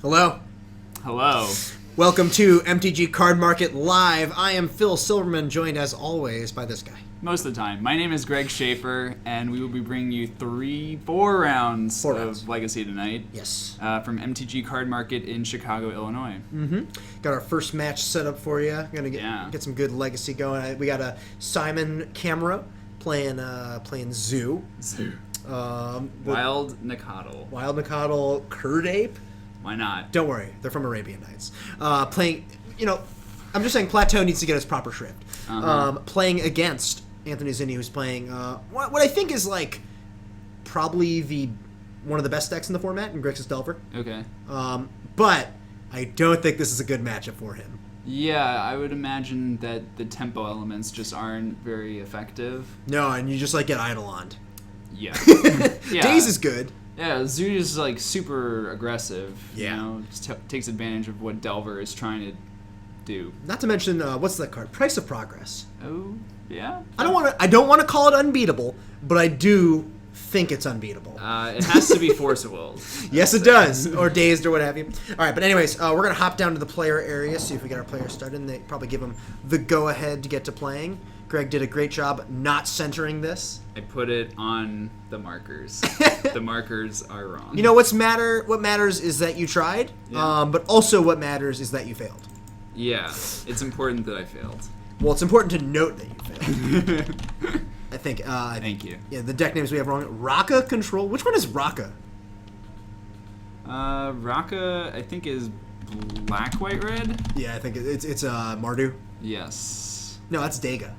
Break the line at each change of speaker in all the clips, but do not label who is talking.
Hello.
Hello.
Welcome to MTGCardmarket Live. I am Phil Silverman, joined as always by this guy.
Most of the time. My name is Greg Schaefer, and we will be bringing you four rounds of Legacy tonight.
Yes.
From MTGCardmarket in Chicago, Illinois.
Mm-hmm. Got our first match set up for you. Gonna get some good Legacy going. We got a Simon Camera playing Zoo.
Wild Nicodle.
Wild Nicodle Curd Ape.
Why not?
Don't worry, they're from Arabian Nights. Playing, I'm just saying Plateau needs to get his proper shrift. Playing against Anthony Zinni, who's playing what I think is like probably one of the best decks in the format in Grixis Delver.
Okay.
But I don't think this is a good matchup for him.
Yeah, I would imagine that the tempo elements just aren't very effective.
No, and you just get Eidolon.
Yeah.
Daze is good.
Yeah, Zoo is like super aggressive.
Yeah.
Just takes advantage of what Delver is trying to do.
Not to mention, what's that card? Price of Progress.
Oh, yeah.
I don't want to call it unbeatable, but I do think it's unbeatable.
It has to be Force of Will.
Yes, it does, or Dazed, or what have you. All right, but anyways, we're gonna hop down to the player area, see if we get our players started. And they probably give them the go-ahead to get to playing. Greg did a great job not centering this.
I put it on the markers. The markers are wrong.
You know what matters is that you tried, but also what matters is that you failed.
Yeah, it's important that I failed.
Well, it's important to note that you failed. I think.
Thank you.
Yeah, the deck names we have wrong. Raka Control. Which one is Raka?
Raka, I think, is black, white, red.
Yeah, I think it's Mardu.
Yes.
No, that's Dega,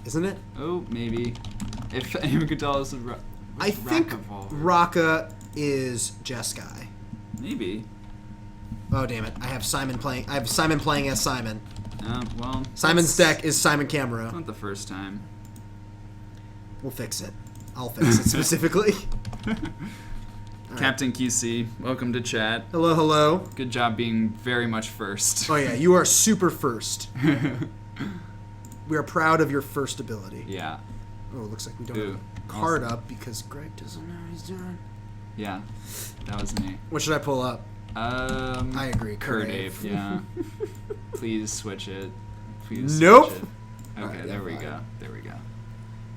isn't it?
Oh, maybe. If anyone could tell us,
I think Raka is Jeskai.
Maybe.
Oh damn it! I have Simon playing as Simon.
Well.
Simon's deck is Simon Camera.
Not the first time.
We'll fix it. I'll fix it specifically.
Captain QC, welcome to chat.
Hello, hello.
Good job being very much first.
Oh yeah, you are super first. We are proud of your first ability.
Yeah.
Oh, it looks like we don't have a card up because Greg doesn't know what he's doing.
Yeah, that was me.
What should I pull up?
I
agree.
Curd Ape, yeah. Please switch it. Please
nope.
Switch it. Okay, there we go. There we go.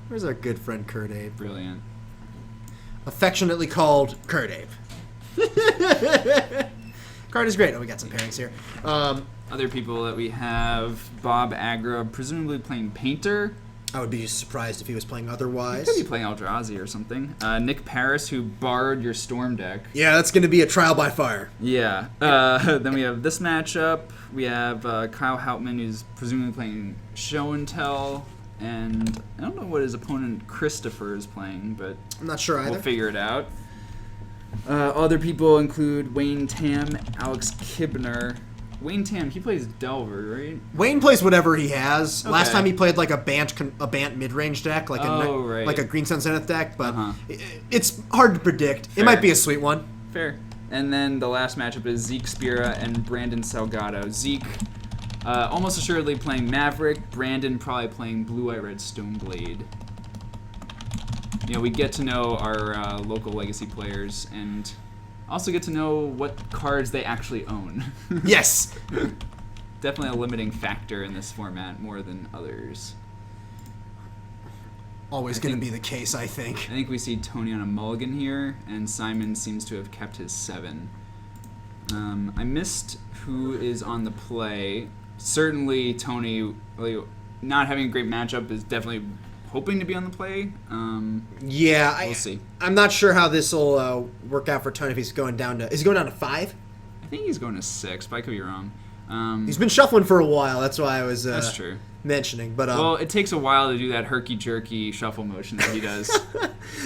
Where's our good friend Curd Ape?
Brilliant.
Affectionately called Curd Ape. Card is great. Oh, we got some pairings here.
Other people that we have, Bob Agra, presumably playing Painter.
I would be surprised if he was playing otherwise.
He could be playing Eldrazi or something. Nick Paris, who borrowed your Storm deck.
Yeah, that's going to be a trial by fire.
Yeah. Then we have this matchup. We have Kyle Houtman, who's presumably playing Show and Tell. And I don't know what his opponent Christopher is playing, but
I'm not sure either.
We'll figure it out. Other people include Wayne Tam, Alex Kibner. Wayne Tam, he plays Delver, right?
Wayne plays whatever he has.
Okay.
Last time he played like a Bant mid-range deck, like
right.
a Green Sun Zenith deck, but it's hard to predict. Fair. It might be a sweet one.
Fair. And then the last matchup is Zeke Spira and Brandon Salgado. Zeke almost assuredly playing Maverick. Brandon probably playing Blue-White Red Stoneblade. We get to know our local Legacy players and also get to know what cards they actually own.
Yes!
Definitely a limiting factor in this format more than others.
Always going to be the case, I think.
I think we see Tony on a mulligan here, and Simon seems to have kept his 7. I missed who is on the play. Certainly Tony, not having a great matchup, is definitely hoping to be on the play.
Yeah,
we'll see.
I'm not sure how this will work out for Tony if he's going down to... Is he going down to 5?
I think he's going to 6, but I could be wrong.
He's been shuffling for a while. That's why I was
that's true.
mentioning. But
well, it takes a while to do that herky-jerky shuffle motion that he does.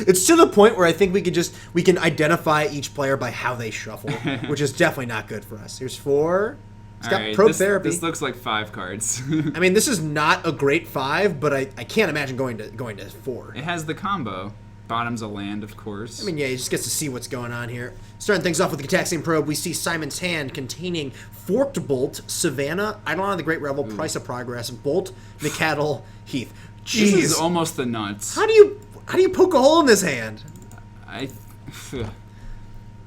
It's to the point where I think we can identify each player by how they shuffle, which is definitely not good for us. Here's 4. It's got Probe Therapy.
This looks like 5 cards.
I mean, this is not a great 5, but I can't imagine going to 4.
It has the combo. Bottom's a land, of course.
I mean, yeah, he just gets to see what's going on here. Starting things off with the Cataxian Probe, we see Simon's hand containing Forked Bolt, Savannah, Eidolon of the Great Revel, Price of Progress, Bolt, McCaddle, Heath. Jeez.
This is almost the nuts.
How do you poke a hole in this hand?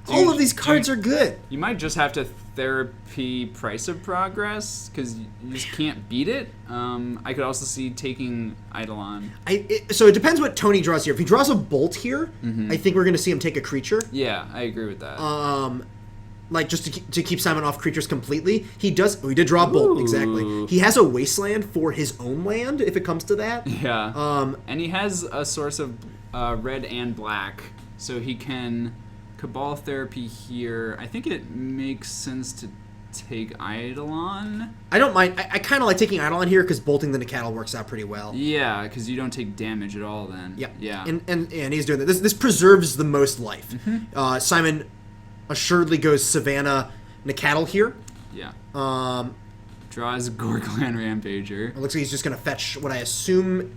Oh
All of these cards are good.
You might just have to therapy Price of Progress because you just can't beat it. I could also see taking Eidolon.
So it depends what Tony draws here. If he draws a Bolt here, I think we're going to see him take a creature.
Yeah, I agree with that.
Like just to keep Simon off creatures completely. He did draw a Bolt, exactly. He has a Wasteland for his own land if it comes to that.
Yeah. And he has a source of red and black, so he can Cabal Therapy here. I think it makes sense to take Eidolon.
I don't mind. I kind of like taking Eidolon here because bolting the Nicatl works out pretty well.
Yeah, because you don't take damage at all then.
Yeah.
Yeah.
And he's doing that. This preserves the most life. Simon assuredly goes Savannah Nicatl here.
Yeah. Draws Gorklan Rampager.
It looks like he's just going to fetch what I assume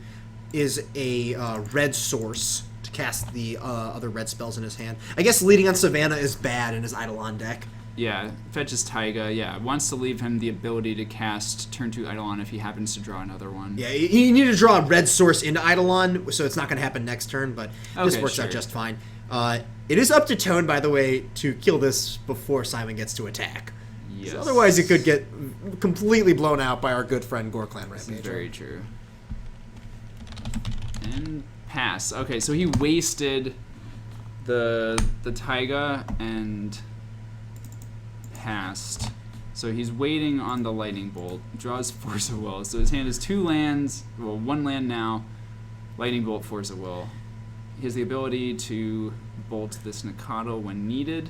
is a red source to cast the other red spells in his hand. I guess leading on Savannah is bad in his Eidolon deck.
Yeah, fetches Taiga. Yeah, wants to leave him the ability to cast turn 2 Eidolon if he happens to draw another one.
Yeah, you need to draw a red source into Eidolon, so it's not going to happen next turn, but this works out just fine. It is up to Tone, by the way, to kill this before Simon gets to attack.
Yes.
Otherwise, it could get completely blown out by our good friend Gorklan Rampager.
Very true. And pass. Okay, so he wasted the Taiga and passed. So he's waiting on the Lightning Bolt. Draws Force of Will. So his hand is 2 lands. Well, 1 land now. Lightning Bolt, Force of Will. He has the ability to bolt this Nicatl when needed.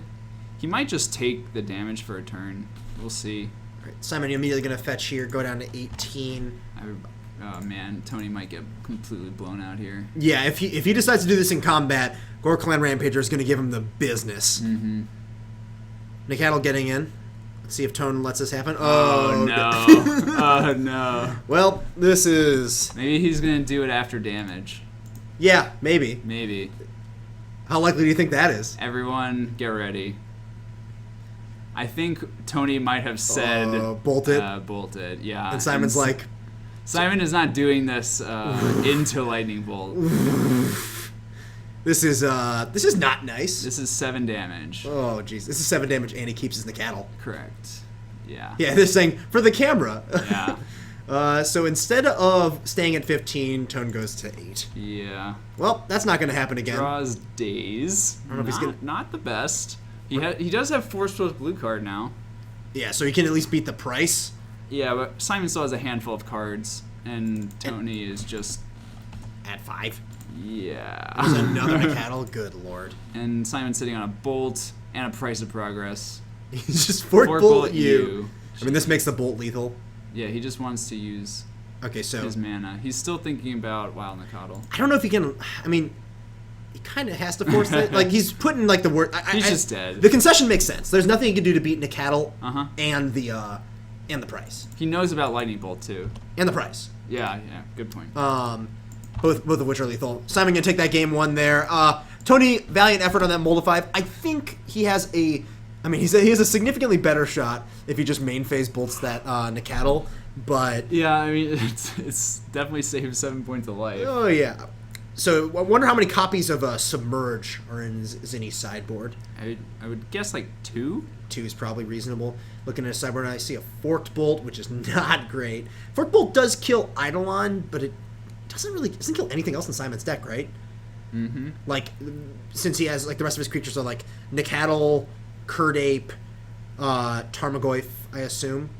He might just take the damage for a turn. We'll see.
All right, Simon, you're immediately going to fetch here, go down to 18.
Oh man, Tony might get completely blown out here.
Yeah, if he decides to do this in combat, Gorklan Rampager is going to give him the business. Nicatl getting in. Let's see if Tone lets this happen.
Oh no. Oh no.
Well, this is...
Maybe he's going to do it after damage.
Yeah, maybe.
Maybe.
How likely do you think that is?
Everyone, get ready. I think Tony might have said...
bolted?
Bolted, yeah.
And Simon's like...
Simon is not doing this into Lightning Bolt.
This is not nice.
This is 7 damage.
Oh, jeez. This is 7 damage, and he keeps his Nicatl.
Correct. Yeah.
Yeah, they're saying, for the camera.
Yeah.
So instead of staying at 15, Tone goes to 8.
Yeah.
Well, that's not going to happen again.
Draws Daze.
I don't know if he's gonna...
Not the best. He does have Force Post blue card now.
Yeah, so he can at least beat the price.
Yeah, but Simon still has a handful of cards, and Tony is just...
At 5.
Yeah.
There's another Nicatl. Good lord.
And Simon's sitting on a Bolt and a Price of Progress.
He's just Fort Bolt you. I mean, this makes the Bolt lethal.
Yeah, he just wants to use his mana. He's still thinking about Wild Nicatl.
I don't know if he can... I mean, he kind of has to force that. Like, he's putting, like, the word...
He's just dead.
The concession makes sense. There's nothing he can do to beat Nicatl and the price.
He knows about Lightning Bolt, too.
And the price.
Yeah, good point.
Both of which are lethal. Simon gonna take that game 1 there. Tony, valiant effort on that Mold of 5. I think he has a... I mean, he has a significantly better shot if he just main phase bolts that Nicatl, but...
Yeah, I mean, it's definitely saved 7 points of life.
Oh, yeah. So, I wonder how many copies of Submerge are in Zinni's sideboard.
I would guess, like, 2?
2 is probably reasonable. Looking at his sideboard, I see a Forked Bolt, which is not great. Forked Bolt does kill Eidolon, but it doesn't kill anything else in Simon's deck, right?
Mm-hmm.
Like, since he has, like, the rest of his creatures are, like, Nicatl, Curdape, Tarmogoyf, I assume.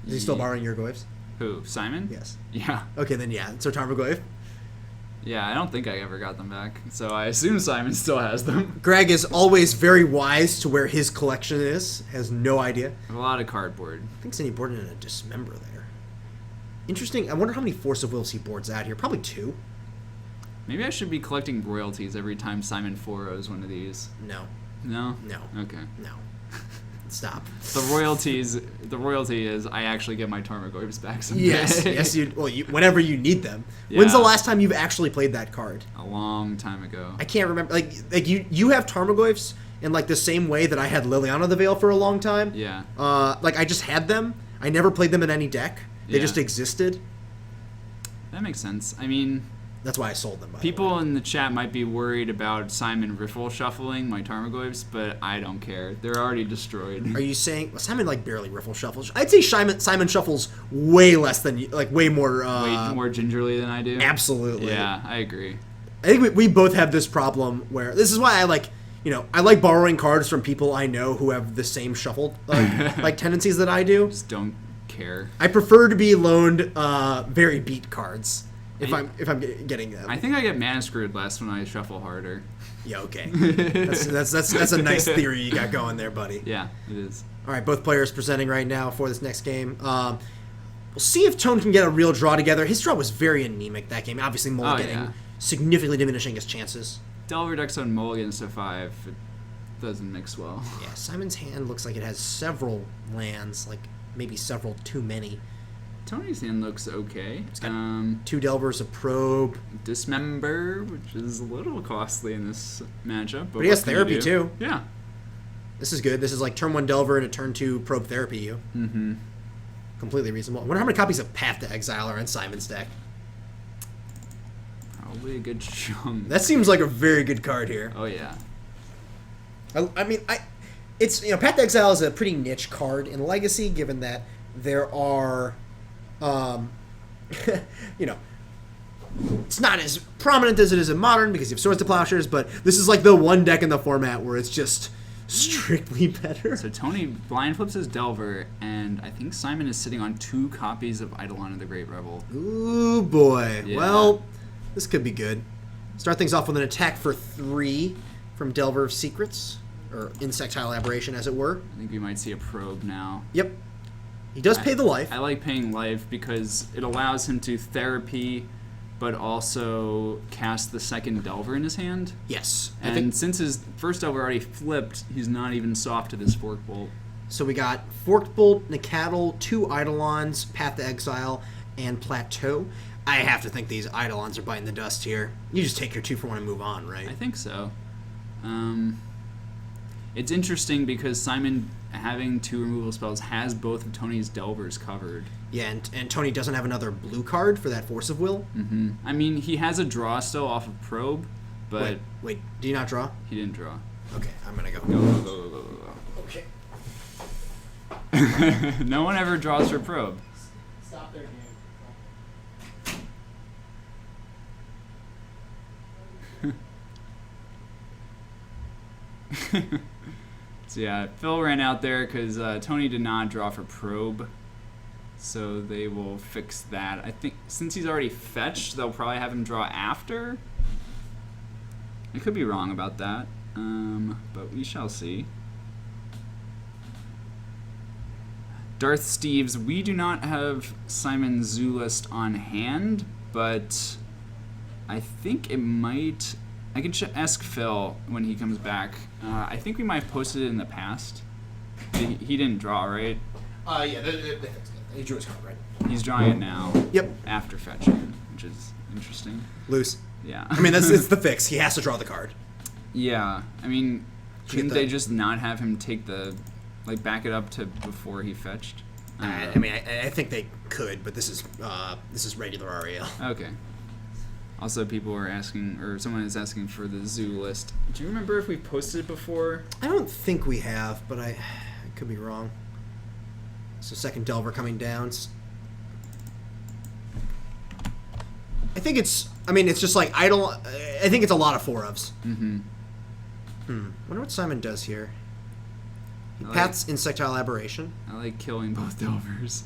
Is he still borrowing your Goyfs?
Who, Simon?
Yes.
Yeah.
Okay, then yeah. So Tarmogoyf.
Yeah, I don't think I ever got them back, so I assume Simon still has them.
Greg is always very wise to where his collection is. Has no idea.
I have a lot of cardboard.
I think Zinni boarded in a Dismember there. Interesting. I wonder how many Force of Wills he boards out here. Probably 2.
Maybe I should be collecting royalties every time Simon 4-0s one of these.
No.
No?
No.
Okay.
No. Stop.
The royalty is I actually get my Tarmogoyfs back someday.
Yes, whenever you need them.
Yeah.
When's the last time you've actually played that card?
A long time ago.
I can't remember. Like you have Tarmogoyfs in like the same way that I had Liliana the Veil for a long time.
Yeah.
Like I just had them. I never played them in any deck. They just existed.
That makes sense. I mean,
That's why I sold them. By
People
the way.
in the chat might be worried about Simon riffle shuffling my Tarmogoyfs, but I don't care. They're already destroyed.
Are you saying Simon like barely riffle shuffles? I'd say Simon shuffles way less than like way more.
Way more gingerly than I do?
Absolutely.
Yeah, I agree.
I think we both have this problem where this is why I like. I like borrowing cards from people I know who have the same shuffle like tendencies that I do.
Just don't care.
I prefer to be loaned very beat cards if I'm getting them.
I think I get mana screwed less when I shuffle harder.
Yeah, okay. That's a nice theory you got going there, buddy.
Yeah, it is.
All right, both players presenting right now for this next game. We'll see if Tone can get a real draw together. His draw was very anemic that game. Obviously, mulliganing, significantly diminishing his chances.
Delver decks on mulligans to 5. It doesn't mix well.
Yeah, Simon's hand looks like it has several lands, like maybe several too many.
Tony's hand looks okay.
It's got 2 Delvers, a Probe.
Dismember, which is a little costly in this matchup.
But he has Therapy, too.
Yeah.
This is good. This is like turn 1 Delver and a turn 2 Probe Therapy you.
Mm-hmm.
Completely reasonable. I wonder how many copies of Path to Exile are in Simon's deck.
Probably a good chunk.
That seems like a very good card here.
Oh, yeah.
I mean, it's Path to Exile is a pretty niche card in Legacy, given that there are, it's not as prominent as it is in Modern because you have Swords to Plowshares, but this is like the one deck in the format where it's just strictly better.
So Tony blind flips his Delver, and I think Simon is sitting on 2 copies of Eidolon of the Great Revel.
Ooh, boy.
Yeah.
Well, this could be good. Start things off with an attack for 3 from Delver of Secrets, or Insectile Aberration, as it were.
I think we might see a Probe now.
Yep. He does pay the life.
I like paying life because it allows him to Therapy, but also cast the second Delver in his hand.
Yes.
And since his first Delver already flipped, he's not even soft to this Fork Bolt.
So we got Forked Bolt, Nacatl, 2 Eidolons, Path to Exile, and Plateau. I have to think these Eidolons are biting the dust here. You just take your 2-for-1 and move on, right?
I think so. It's interesting because Simon, having 2 removal spells, has both of Tony's Delvers covered.
Yeah, and Tony doesn't have another blue card for that Force of Will.
Mm-hmm. I mean, he has a draw still off of Probe, but...
Wait, do you not draw?
He didn't draw.
Okay, I'm gonna go.
Go.
Okay.
No one ever draws for Probe.
Stop their game.
So yeah, Phil ran out there because Tony did not draw for Probe, so they will fix that. I think since he's already fetched, they'll probably have him draw after. I could be wrong about that, but we shall see. Darth Steves, we do not have Simon Zoo list on hand, but I think it might... I can ask Phil when he comes back. I think we might have posted it in the past. He didn't draw, right?
Yeah, they fixed it. He drew his card, right?
He's drawing it now.
Yep.
After fetching, which is interesting.
Loose.
Yeah.
I mean, it's the fix. He has to draw the card.
Yeah. I mean, shouldn't they just not have him take the... Like, back it up to before he fetched?
I mean, I think they could, but this is regular REL.
Okay. Also, people are asking, or someone is asking for the zoo list. Do you remember if we posted it before?
I don't think we have, but I could be wrong. So second Delver coming down. I think it's just like I think it's a lot of 4-ofs.
Mm-hmm.
Wonder what Simon does here. He
I
paths Insectile Aberration.
I like killing both Delvers.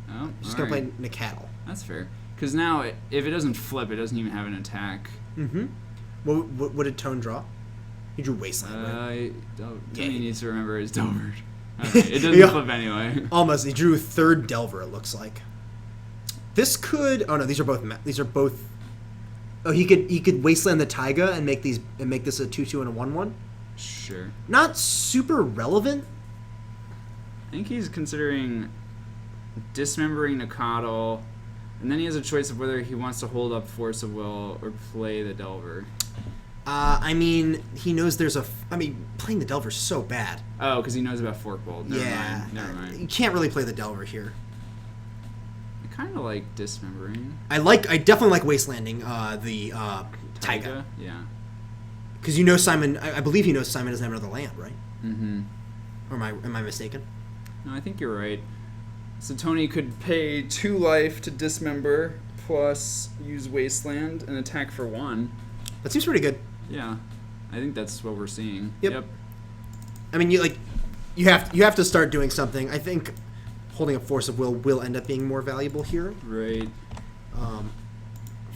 Oh,
Just
all
gonna
right.
play Nacatl.
That's fair. Because now, if it doesn't flip, it doesn't even have an attack.
Mm-hmm. What did Tone draw? He drew Wasteland, right?
Tony needs to remember his Delver. Okay, it doesn't flip anyway.
Almost. He drew third Delver, it looks like. This could... Oh, no, these are both... Oh, he could Wasteland the Taiga and make this a 2/2 and a 1/1?
Sure.
Not super relevant.
I think he's considering dismembering Nacatl, and then he has a choice of whether he wants to hold up Force of Will or play the Delver.
I mean, he knows there's playing the Delver's so bad.
Oh, because he knows about Fork Bolt. Never mind.
You can't really play the Delver here.
kind of like Dismembering.
I definitely like Wastelanding the Taiga.
Yeah.
Because you know Simon, I believe you know Simon doesn't have another land, right?
Mm-hmm.
Or am I mistaken?
No, I think you're right. So Tony could pay 2 life to Dismember, plus use Wasteland and attack for 1.
That seems pretty good.
Yeah, I think that's what we're seeing.
Yep. I mean, you have to start doing something. I think holding a Force of Will end up being more valuable here.
Right.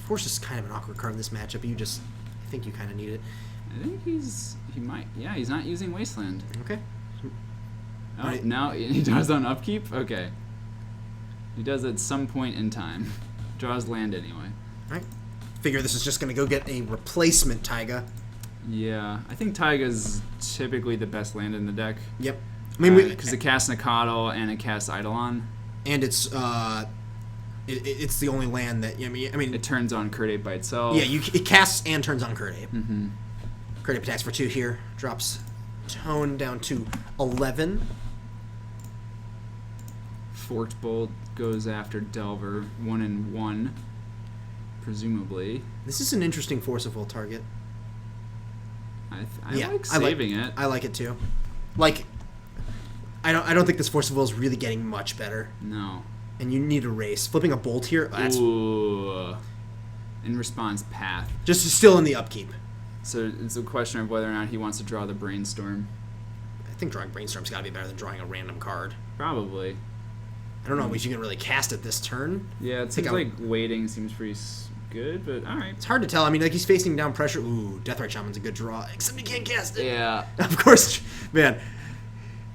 Force is kind of an awkward card in this matchup. I think you kind of need it.
I think he might. Yeah, he's not using Wasteland.
Okay.
Oh,
Right.
now he does on upkeep? Okay. He does at some point in time. Draws land anyway.
All right. Figure this is just going to go get a replacement Taiga.
Yeah, I think Taiga's typically the best land in the deck.
Yep. I mean,
because it casts Nakatl and it casts Eidolon.
And it's the only land that I mean
It turns on Curdape by itself.
yeah, it casts and turns on Curdape.
Mm-hmm.
Curdape attacks for 2 here, drops Tone down to 11.
Forked Bolt goes after Delver 1/1, presumably.
This is an interesting Force of Will target.
I like saving it.
I like it too. Like, I don't think this Force of Will is really getting much better.
No.
And you need a race. Flipping a Bolt here, that's
Ooh. In response, Path.
just still in the upkeep.
So it's a question of whether or not he wants to draw the Brainstorm.
I think drawing Brainstorm's got to be better than drawing a random card.
Probably.
I don't know if you can really cast it this turn.
Yeah, it seems like waiting seems pretty good, but alright.
It's hard to tell. I mean, like, he's facing down pressure. Ooh, Deathrite Shaman's a good draw, except he can't cast it.
Yeah.
Of course, man.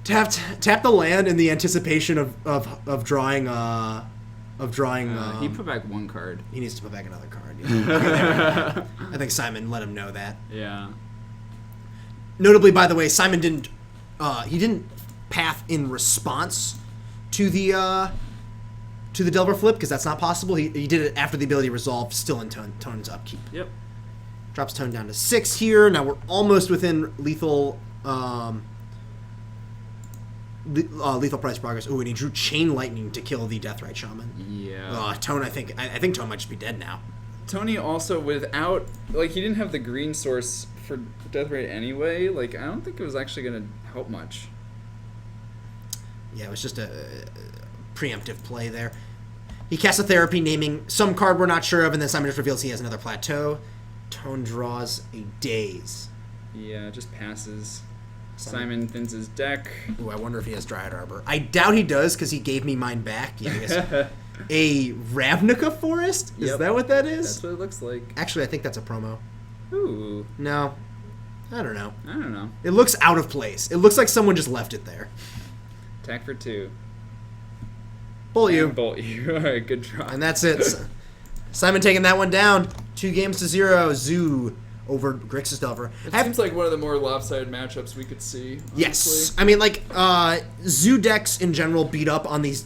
Tap the land in the anticipation of drawing.
He put back 1 card.
He needs to put back another card. Yeah. I think Simon let him know that.
Yeah.
Notably, by the way, Simon didn't path in response to the Delver flip, because that's not possible. He did it after the ability resolved, still in Tone's upkeep.
Yep.
Drops Tone down to 6 here. Now we're almost within lethal price progress. Oh, and he drew Chain Lightning to kill the Deathrite Shaman.
Yeah.
Tone, I think Tone might just be dead now.
Tony also, without, like, he didn't have the green source for Deathrite anyway. Like, I don't think it was actually going to help much.
Yeah, it was just a preemptive play there. He casts a Therapy, naming some card we're not sure of, and then Simon just reveals he has another Plateau. Tone draws a Daze.
Yeah, just passes. Simon thins his deck.
Ooh, I wonder if he has Dryad Arbor. I doubt he does, because he gave me mine back. Yeah, I guess. A Ravnica Forest? Is that what that is?
That's what it looks like.
Actually, I think that's a promo.
Ooh.
No. I don't know.
I don't know.
It looks out of place. It looks like someone just left it there.
Attack for 2.
Bolt you.
Bolt you. Alright, good draw.
And that's it. Simon taking that one down. 2-0. Zoo over Grixis Delver.
It seems like one of the more lopsided matchups we could see. Honestly.
Yes, I mean, like, Zoo decks in general beat up on these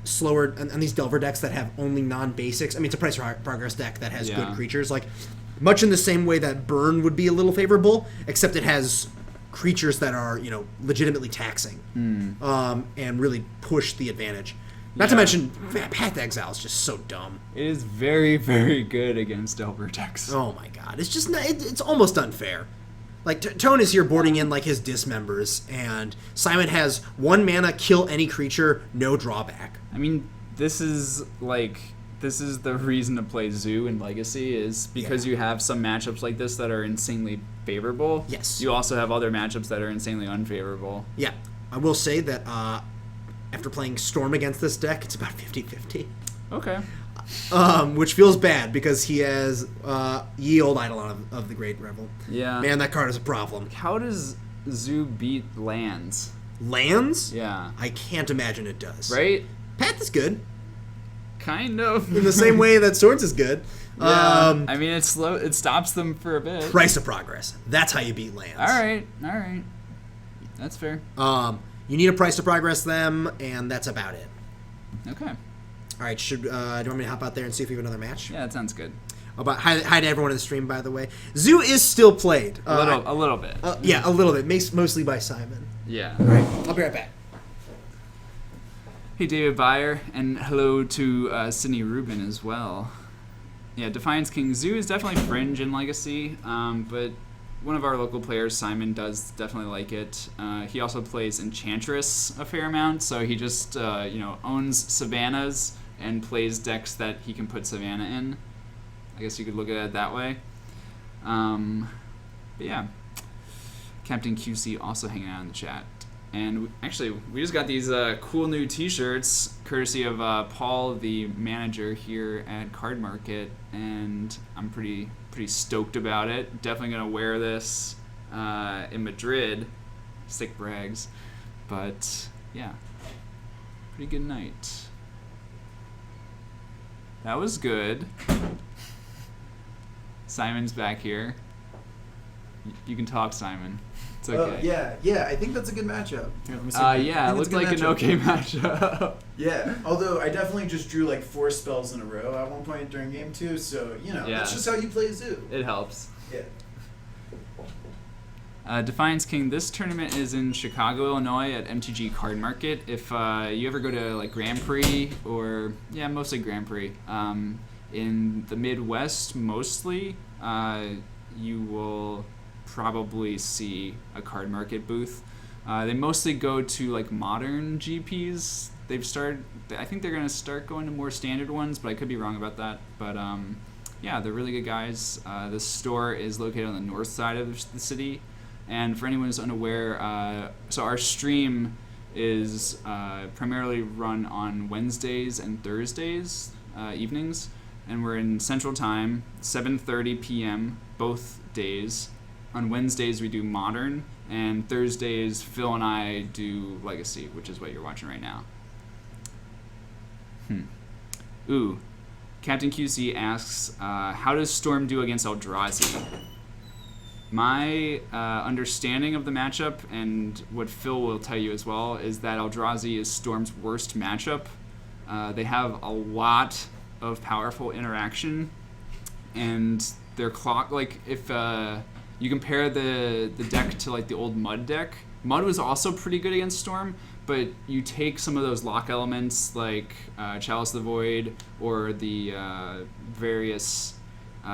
slower on these Delver decks that have only non-basics. I mean, it's a price progress deck that has good creatures, like much in the same way that Burn would be a little favorable, except it has creatures that are legitimately taxing, and really push the advantage. Not to mention, Path to Exile is just so dumb.
It is very, very good against Delver decks.
Oh my god, it's just it's almost unfair. Like, Tone is here boarding in like his dismembers, and Simon has 1 mana, kill any creature, no drawback.
I mean, this is the reason to play Zoo in Legacy, is because you have some matchups like this that are insanely favorable.
Yes.
You also have other matchups that are insanely unfavorable.
Yeah, I will say that after playing Storm against this deck, it's about 50-50.
Okay.
Which feels bad because he has Ye Olde Eidolon of the Great Revel.
Yeah.
Man, that card is a problem.
How does Zoo beat lands?
Lands?
Yeah.
I can't imagine it does.
Right?
Path is good.
Kind of.
In the same way that Swords is good.
Yeah. I mean, it stops them for a bit.
Price of progress. That's how you beat lands.
All right. That's fair.
You need a price to progress them, and that's about it.
Okay.
All right, do you want me to hop out there and see if we have another match?
Yeah, that sounds good.
Hi to everyone in the stream, by the way. Zoo is still played.
A little bit.
Yeah, a little bit. Mostly by Simon.
Yeah.
All right, I'll be right back.
Hey, David Byer, and hello to Sydney Rubin as well. Yeah, Defiance King Zoo is definitely fringe in Legacy, but one of our local players, Simon, does definitely like it. He also plays Enchantress a fair amount, so he just owns Savannas and plays decks that he can put Savannah in. I guess you could look at it that way. But yeah, Captain QC also hanging out in the chat. And we just got these cool new T-shirts, courtesy of Paul, the manager here at Card Market, and I'm pretty stoked about it. Definitely gonna wear this in Madrid. Sick brags, but yeah, pretty good night. That was good. Simon's back here. You can talk, Simon. It's okay.
Yeah. I think that's a good matchup. Here, let me see.
Yeah, it looked like an okay matchup.
Yeah, although I definitely just drew like 4 spells in a row at one point during game 2, so that's just how you play Zoo.
It helps.
Yeah.
Defiance King, this tournament is in Chicago, Illinois at MTGCardmarket. If you ever go to like Grand Prix or mostly Grand Prix, in the Midwest mostly, you will probably see a Card Market booth. They mostly go to like modern GPs. I think they're gonna start going to more standard ones, but I could be wrong about that. But they're really good guys. The store is located on the north side of the city. And for anyone who's unaware, so our stream is primarily run on Wednesdays and Thursdays evenings, and we're in Central Time, 7:30 p.m. both days. On Wednesdays we do Modern, and Thursdays Phil and I do Legacy, which is what you're watching right now. Ooh, Captain QC asks, how does Storm do against Eldrazi? My understanding of the matchup, and what Phil will tell you as well, is that Eldrazi is Storm's worst matchup. They have a lot of powerful interaction, and their clock, like if you compare the deck to like the old Mud deck, Mud was also pretty good against Storm, but you take some of those lock elements like Chalice the Void or the various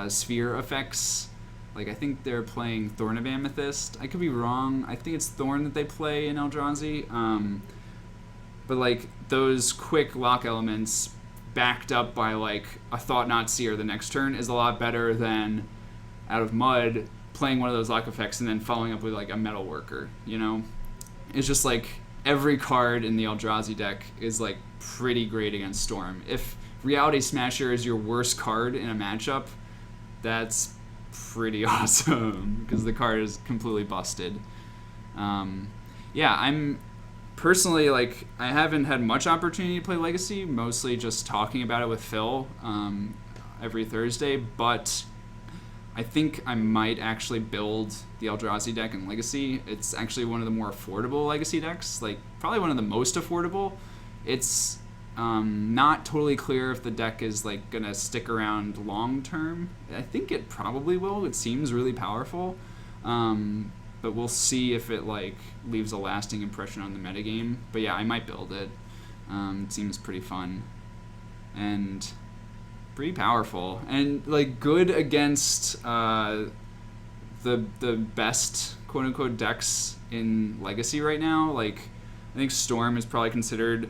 sphere effects. Like, I think they're playing Thorn of Amethyst. I could be wrong. I think it's Thorn that they play in Eldrazi. But, like, those quick lock elements backed up by, like, a Thought Not Seer the next turn is a lot better than, out of Mud, playing one of those lock effects and then following up with, like, a Metal Worker, you know? It's just, like, every card in the Eldrazi deck is, like, pretty great against Storm. If Reality Smasher is your worst card in a matchup, that's pretty awesome because the card is completely busted. I'm personally, like, I haven't had much opportunity to play Legacy, mostly just talking about it with Phil every Thursday, but I think I might actually build the Eldrazi deck in Legacy. It's actually one of the more affordable Legacy decks, like probably one of the most affordable. It's not totally clear if the deck is like gonna stick around long term. I think it probably will. It seems really powerful, but we'll see if it like leaves a lasting impression on the metagame. But yeah, I might build it. It seems pretty fun and pretty powerful and like good against the best quote unquote decks in Legacy right now. Like I think Storm is probably considered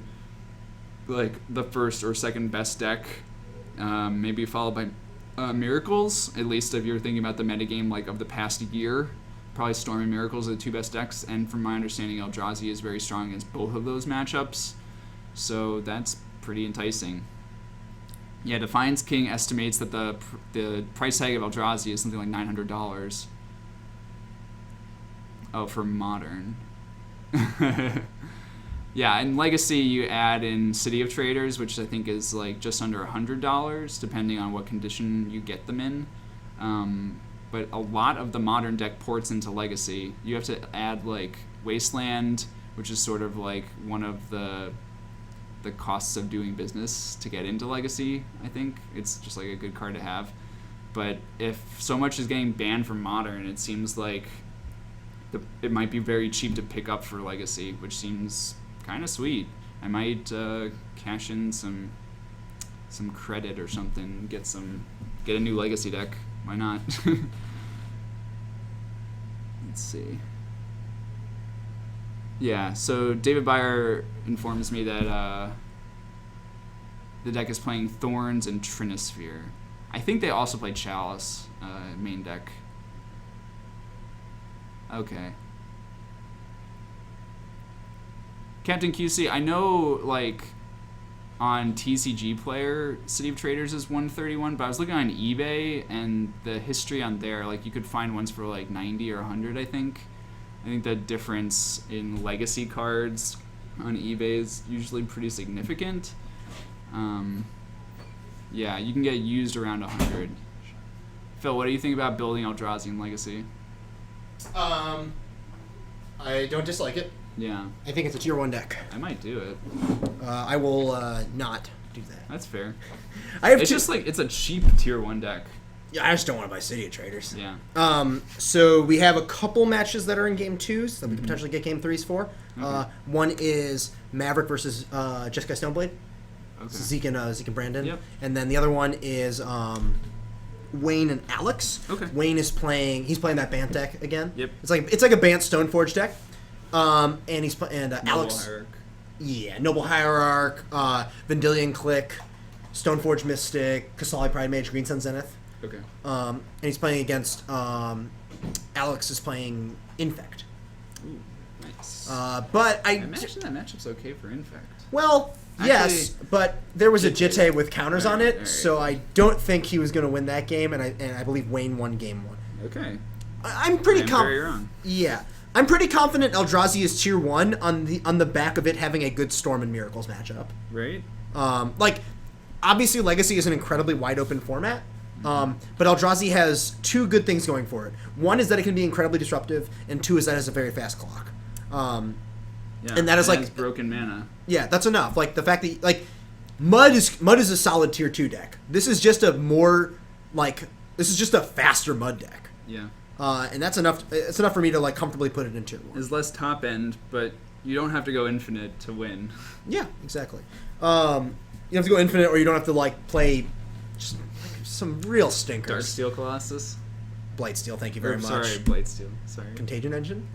like the first or second best deck, maybe followed by Miracles, at least if you're thinking about the metagame like of the past year. Probably Storm and Miracles are the two best decks, and from my understanding Eldrazi is very strong against both of those matchups, so that's pretty enticing. Yeah, Defiance King estimates that the price tag of Eldrazi is something like $900. Oh, for Modern. Yeah, in Legacy you add in City of Traders, which I think is like just under $100, depending on what condition you get them in. But a lot of the Modern deck ports into Legacy. You have to add like Wasteland, which is sort of like one of the costs of doing business to get into Legacy. I think it's just like a good card to have. But if so much is getting banned from Modern, it seems like it might be very cheap to pick up for Legacy, which seems kind of sweet. I might cash in some credit or something, get a new legacy deck. Why not? Let's see. Yeah, so David Beyer informs me that the deck is playing Thorns and Trinisphere. I think they also play Chalice, main deck. Okay. Captain QC, I know, like, on TCG Player, City of Traders is 131, but I was looking on eBay, and the history on there, like, you could find ones for, like, 90 or 100, I think. I think the difference in legacy cards on eBay is usually pretty significant. Yeah, you can get used around 100. Phil, what do you think about building Eldrazi in Legacy?
I don't dislike it.
Yeah.
I think it's a tier 1 deck.
I might do it.
I will not do that.
That's fair.
It's
just like, it's a cheap tier 1 deck.
Yeah, I just don't want to buy City of Traders.
Yeah.
So we have a couple matches that are in game 2s that we can potentially get game 3s for.
Okay.
One is Maverick versus Jessica Stoneblade.
Okay.
Zeke and Brandon.
Yep.
And then the other one is Wayne and Alex.
Okay.
Wayne is playing that Bant deck again.
Yep.
It's like a Bant Stoneforge deck. And he's
Noble
Alex.
Hierarch.
Yeah, Noble Hierarch, Vendilion Click, Stoneforge Mystic, Kasali Pride Mage, Green Sun Zenith.
Okay.
And he's playing against Alex is playing Infect.
Ooh, nice.
But I
imagine that matchup's okay for Infect.
Well, yes, but there was a Jitte with counters on it,
right.
so I don't think he was going to win that game, and I believe Wayne won game 1.
Okay.
I'm pretty
very wrong.
Yeah. I'm pretty confident Eldrazi is tier 1 on the back of it having a good Storm and Miracles matchup.
Right.
Like, obviously Legacy is an incredibly wide open format, but Eldrazi has 2 good things going for it. One is that it can be incredibly disruptive, and 2 is that it has a very fast clock.
Yeah,
and that is
it
like
has broken mana.
Yeah, that's enough. Like the fact that like Mud is a solid tier 2 deck. This is just a faster Mud deck.
Yeah.
And that's enough. It's enough for me to like comfortably put it in tier 1.
It's less top end, but you don't have to go infinite to win.
Yeah, exactly. You don't have to go infinite, or you don't have to like play just some real stinkers.
Darksteel Colossus.
Blightsteel, thank you very much.
Sorry, Blightsteel. Sorry.
Contagion Engine.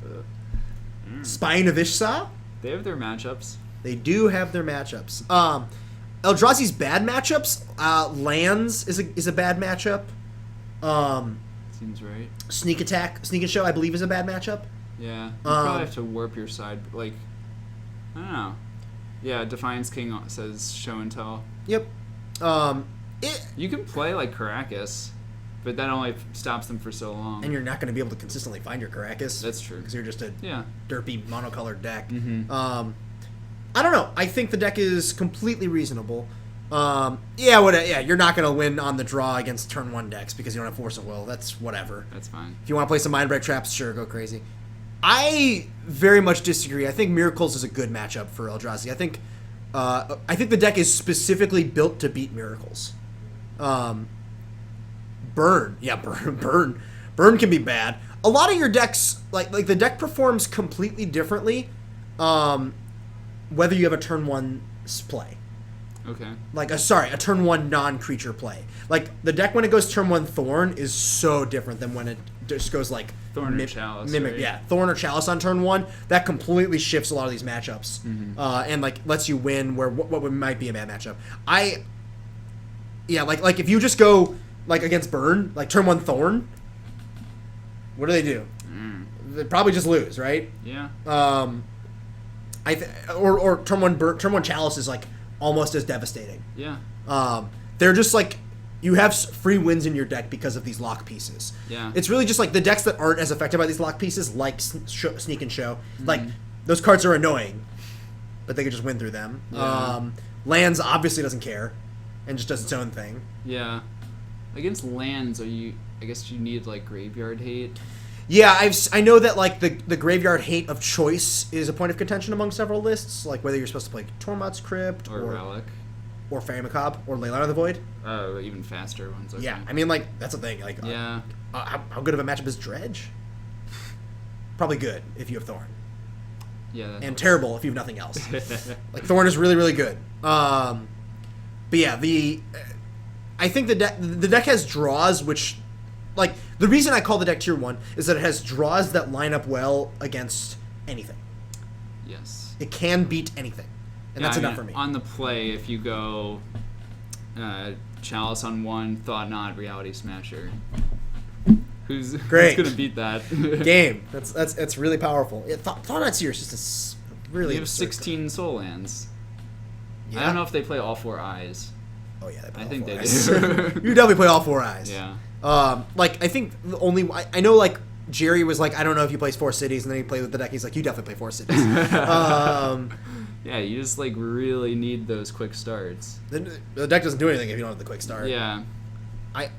Spine of Ishsa.
They have their matchups.
They do have their matchups. Eldrazi's bad matchups. Lands is a bad matchup.
Seems right.
Sneak and Show, I believe, is a bad matchup.
Yeah. You probably have to warp your side. Like, I don't know. Yeah, Defiance King says Show and Tell.
Yep.
You can play like Caracas, but that only stops them for so long.
And you're not going to be able to consistently find your Caracas.
That's true.
Because you're just a
yeah.
derpy monocolored deck.
Mm-hmm.
I don't know. I think the deck is completely reasonable. You're not going to win on the draw against turn 1 decks because you don't have Force of Will. That's whatever.
That's fine.
If you want to play some Mindbreak Traps, sure, go crazy. I very much disagree. I think Miracles is a good matchup for Eldrazi. I think the deck is specifically built to beat Miracles. Burn. Yeah, Burn. Burn can be bad. A lot of your decks, like the deck performs completely differently whether you have a turn 1 play.
Okay.
Like, a turn 1 non-creature play. Like, the deck when it goes turn 1 Thorn is so different than when it just goes, like...
Thorn or Chalice,
Mimic,
right?
yeah. Thorn or Chalice on turn 1. That completely shifts a lot of these matchups.
Mm-hmm.
And, like, lets you win where what might be a bad matchup. Like, if you just go, like, against Burn, like, turn 1 Thorn, what do? They probably just lose, right?
Yeah.
Or turn 1 Chalice is, like, almost as devastating.
Yeah.
They're just like, you have free wins in your deck because of these lock pieces.
Yeah.
It's really just like the decks that aren't as affected by these lock pieces, like Sneak and Show.
Mm-hmm.
Like, those cards are annoying, but they can just win through them.
Yeah.
Lands obviously doesn't care and just does its own thing.
Yeah. Against lands, I guess you need like Graveyard Hate.
Yeah, I know that like the Graveyard Hate of choice is a point of contention among several lists, like whether you're supposed to play Tormod's Crypt
or Relic.
Or Fairy Macabre, or Leyline of the Void.
Oh, even faster ones. Okay.
Yeah, I mean, like, that's the thing. Like,
yeah.
How good of a matchup is Dredge? Probably good if you have Thorn. and terrible if you have nothing else. Like Thorn is really, really good. But yeah, I think the deck has draws, which, like, the reason I call the deck tier 1 is that it has draws that line up well against anything.
Yes.
It can beat anything, and that's enough for me.
On the play, if you go Chalice on 1, Thought Knot, Reality Smasher. Who's gonna beat that
game? That's really powerful. Yeah, Thought Knot Seer is just a really.
You have 16 soul lands. Yeah. I don't know if they play all 4 eyes.
Oh yeah, they play
I
all
think
4
they
eyes.
do.
You definitely play all 4 eyes.
Yeah.
Like I think the only I know, like Jerry was like, I don't know if he plays 4 cities, and then he played with the deck. He's like, you definitely play 4 cities.
Yeah, you just like really need those quick starts.
The deck doesn't do anything if you don't have the quick start.
Yeah.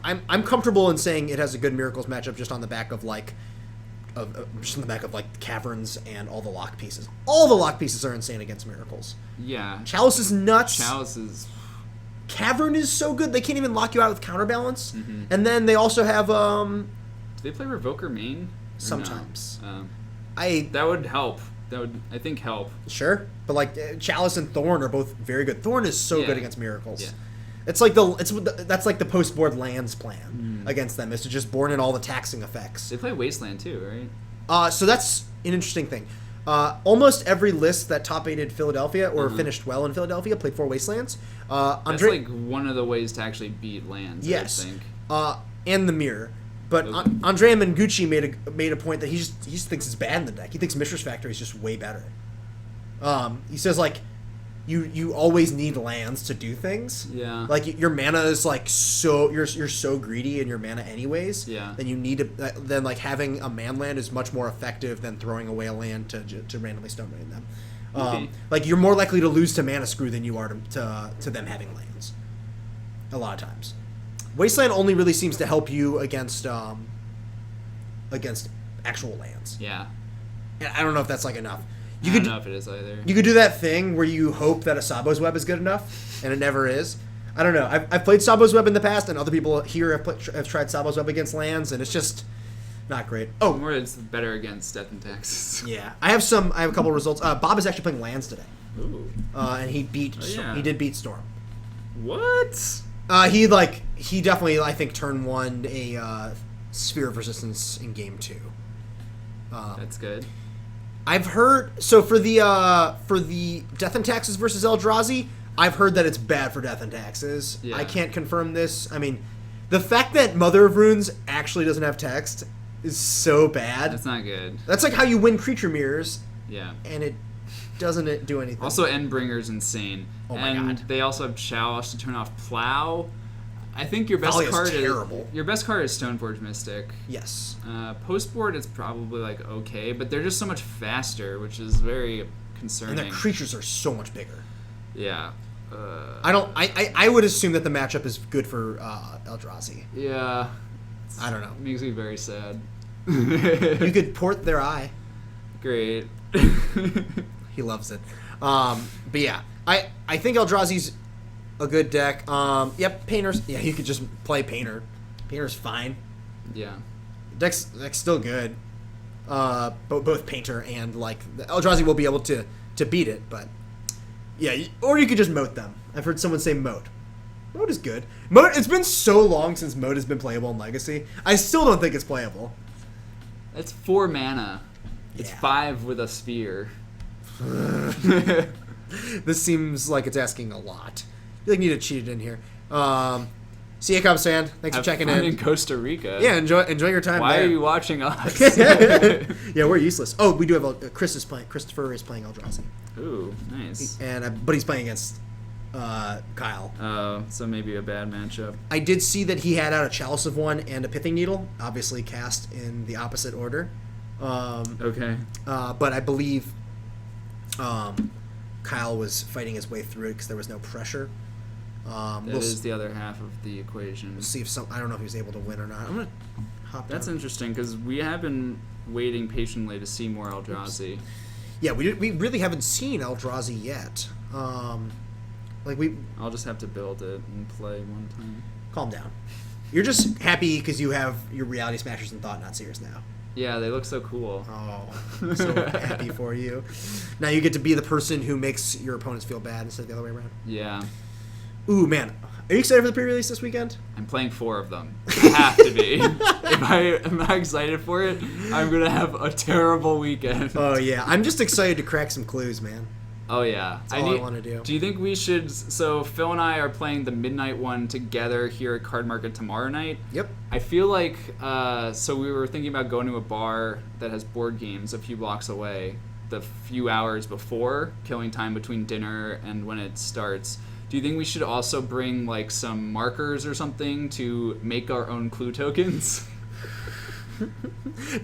I'm comfortable in saying it has a good Miracles matchup just on the back of Caverns and all the lock pieces. All the lock pieces are insane against Miracles.
Yeah.
Chalice is nuts.
Chalice is.
Cavern is so good. They can't even lock you out with counterbalance.
Mm-hmm.
And then they also have
Do they play Revoker main?
Sometimes.
No?
That
would help. That would, I think, help.
Sure, but like Chalice and Thorn are both very good. Thorn is so good against Miracles.
Yeah.
It's like that's like the post board lands plan against them, is to just board in all the taxing effects.
They play Wasteland too, right?
So that's an interesting thing. Almost every list that top 8'd Philadelphia or finished well in Philadelphia played 4 Wastelands.
That's like one of the ways to actually beat lands.
Yes.
I think.
And the mirror. But Andrea Mengucci made a point that he just thinks it's bad in the deck. He thinks Mishra's Factory is just way better. He says like you always need lands to do things.
Yeah.
Like your mana is like you're so greedy in your mana anyways.
Yeah.
Then you need to then like having a man land is much more effective than throwing away a land to randomly stone rain them. Like you're more likely to lose to Mana Screw than you are to them having lands. A lot of times. Wasteland only really seems to help you against actual lands.
Yeah.
And I don't know if that's like enough.
I don't know if it is either.
You could do that thing where you hope that a Sabo's Web is good enough, and it never is. I don't know. I've played Sabo's Web in the past, and other people here have tried Sabo's Web against lands, and it's just not great. Oh,
more it's better against Death and Taxes.
Yeah, I have a couple results. Bob is actually playing lands today.
Ooh.
And he beat. He did beat Storm.
What?
He definitely, I think, turn 1 a Sphere of Resistance in game 2.
That's good.
I've heard for the Death and Taxes versus Eldrazi, I've heard that it's bad for Death and Taxes.
Yeah.
I can't confirm this. I mean, the fact that Mother of Runes actually doesn't have text is so bad.
That's not good.
That's like how you win Creature Mirrors.
Yeah.
And it doesn't do anything.
Also, Endbringer's insane.
Oh my god.
They also have Chalice to turn off Plow. I think your best card is Stoneforge Mystic.
Yes.
Postboard is probably like okay, but they're just so much faster, which is very concerning.
And the creatures are so much bigger.
Yeah.
I would assume that the matchup is good for Eldrazi.
Yeah.
I don't know.
It makes me very sad.
You could port their eye.
Great.
He loves it. But yeah, I think Eldrazi's a good deck. Yep, Painter's. Yeah, you could just play Painter. Painter's fine.
Yeah.
Deck's still good. Both Painter and like Eldrazi will be able to beat it, but yeah, or you could just moat them. I've heard someone say moat. Moat is good. Moat. It's been so long since moat has been playable in Legacy. I still don't think it's playable.
It's 4 mana. It's 5 with a sphere.
This seems like it's asking a lot. You need to cheat it in here. See you, Cubs fan. Thanks for checking in.
In Costa Rica.
Yeah, enjoy your time.
Why
there.
are you watching us?
Yeah, we're useless. Oh, we do have Christopher is playing Eldrazi.
Ooh, nice.
But he's playing against Kyle.
Oh, so maybe a bad matchup.
I did see that he had out a Chalice of One and a Pithing Needle, obviously cast in the opposite order.
Okay.
But I believe Kyle was fighting his way through it because there was no pressure.
That is the other half of the equation.
We'll see if I don't know if he was able to win or not. I'm gonna hop down.
That's interesting because we have been waiting patiently to see more Eldrazi.
Yeah, we really haven't seen Eldrazi yet.
I'll just have to build it and play one time.
Calm down. You're just happy because you have your Reality Smashers and Thought Knot Seers now.
Yeah, they look so cool.
Oh, I'm so happy for you. Now you get to be the person who makes your opponents feel bad instead of the other way around.
Yeah.
Ooh, man. Are you excited for the pre-release this weekend?
I'm playing 4 of them. I have to be. If I am not excited for it, I'm going to have a terrible weekend.
Oh, yeah. I'm just excited to crack some clues, man.
Oh, yeah.
That's all I want to do.
Do you think we should... So, Phil and I are playing the midnight one together here at Card Market tomorrow night.
Yep.
I feel like... so, we were thinking about going to a bar that has board games a few blocks away the few hours before, killing time between dinner and when it starts. Do you think we should also bring, like, some markers or something to make our own clue tokens?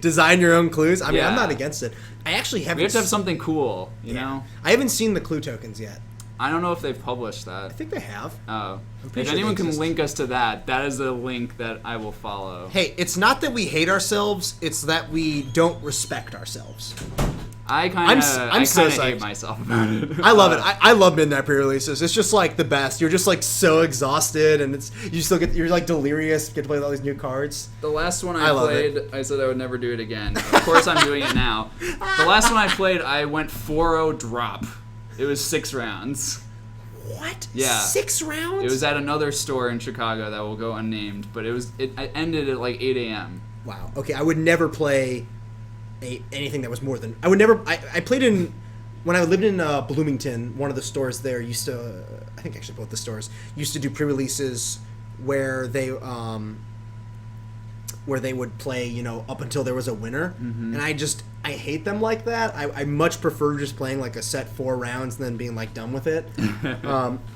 Design your own clues? I mean,
Yeah.
I'm not against it. I actually haven't...
We have to have something cool, you know?
I haven't seen the clue tokens yet.
I don't know if they've published
I
that.
think they have.
Oh.
pretty
If
sure
anyone
they
can
exist.
link us to that, that is a link that I will follow.
Hey, it's not that we hate ourselves, it's that we don't respect ourselves.
I kind
I'm
of
so
hate
psyched.
myself about it.
I love it. I love midnight pre-releases. It's just like the best. You're just like so exhausted, and you're like delirious. You get to play with all these new cards.
The last one
I
I
love
played, I said I would never do it again. Of course, I'm doing it now. The last one I played, I went 4-0 drop. It was 6 rounds.
What?
Yeah.
6 rounds?
It was at another store in Chicago that will go unnamed, but it ended at like 8 a.m.
Wow. Okay, I would never play anything that was more than... I would never... I played in... When I lived in Bloomington, one of the stores there used to... I think actually both the stores used to do pre-releases where they would play, you know, up until there was a winner. Mm-hmm. And I hate them like that. I much prefer just playing like a set 4 rounds and then being like done with it.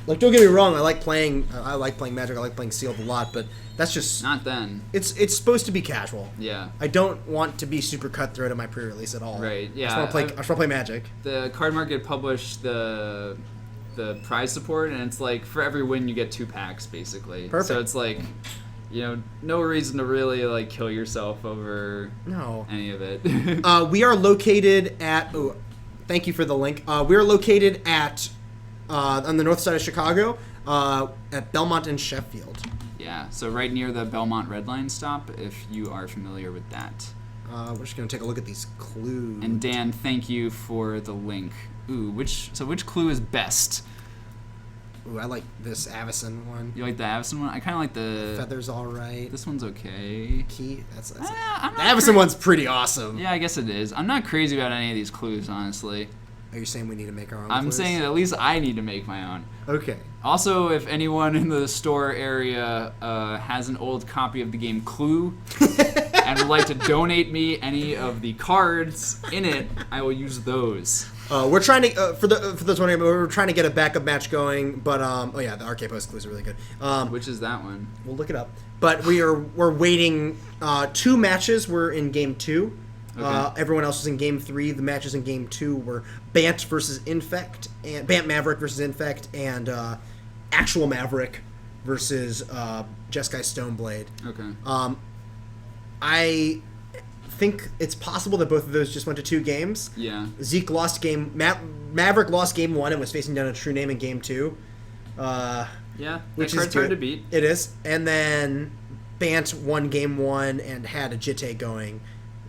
Like, don't get me wrong, I like playing Magic, I like playing Sealed a lot, but that's just...
Not then.
It's supposed to be casual.
Yeah.
I don't want to be super cutthroat at my pre-release at all.
Right, yeah.
I just want to play Magic.
The Card Market published the prize support, and it's like for every win you get 2 packs, basically.
Perfect.
So it's like, you know, no reason to really like kill yourself over any of it.
We are located at... Oh, thank you for the link. We are located at on the north side of Chicago at Belmont and Sheffield.
Yeah, so right near the Belmont Red Line stop, if you are familiar with that.
We're just going to take a look at these clues.
And Dan, thank you for the link. Ooh, which clue is best?
Ooh, I like this Avacyn one.
You like the Avacyn one? I kind of like the...
Feather's all right.
This one's okay.
Key? That's
the
Avacyn one's pretty awesome.
Yeah, I guess it is. I'm not crazy about any of these clues, honestly.
Are you saying we need to make our own
I'm
clues?
saying at least I need to make my own.
Okay.
Also, if anyone in the store area has an old copy of the game Clue and would like to donate me any of the cards in it, I will use those.
We're trying to for those wondering, we're trying to get a backup match going, but oh yeah, the arcade post clues are really good.
Which is that one?
We'll look it up. But we're waiting 2 matches. We're in game 2. Okay. Everyone else was in game 3. The matches in game 2 were Bant versus Infect, and Bant Maverick versus Infect, and Actual Maverick versus Jeskai Stoneblade.
Okay.
I think it's possible that both of those just went to 2 games.
Yeah.
Zeke lost game. Maverick lost game 1 and was facing down a True Name in game 2.
Yeah,
which
that card's
is
hard to beat.
It is. And then Bant won game 1 and had a Jitte going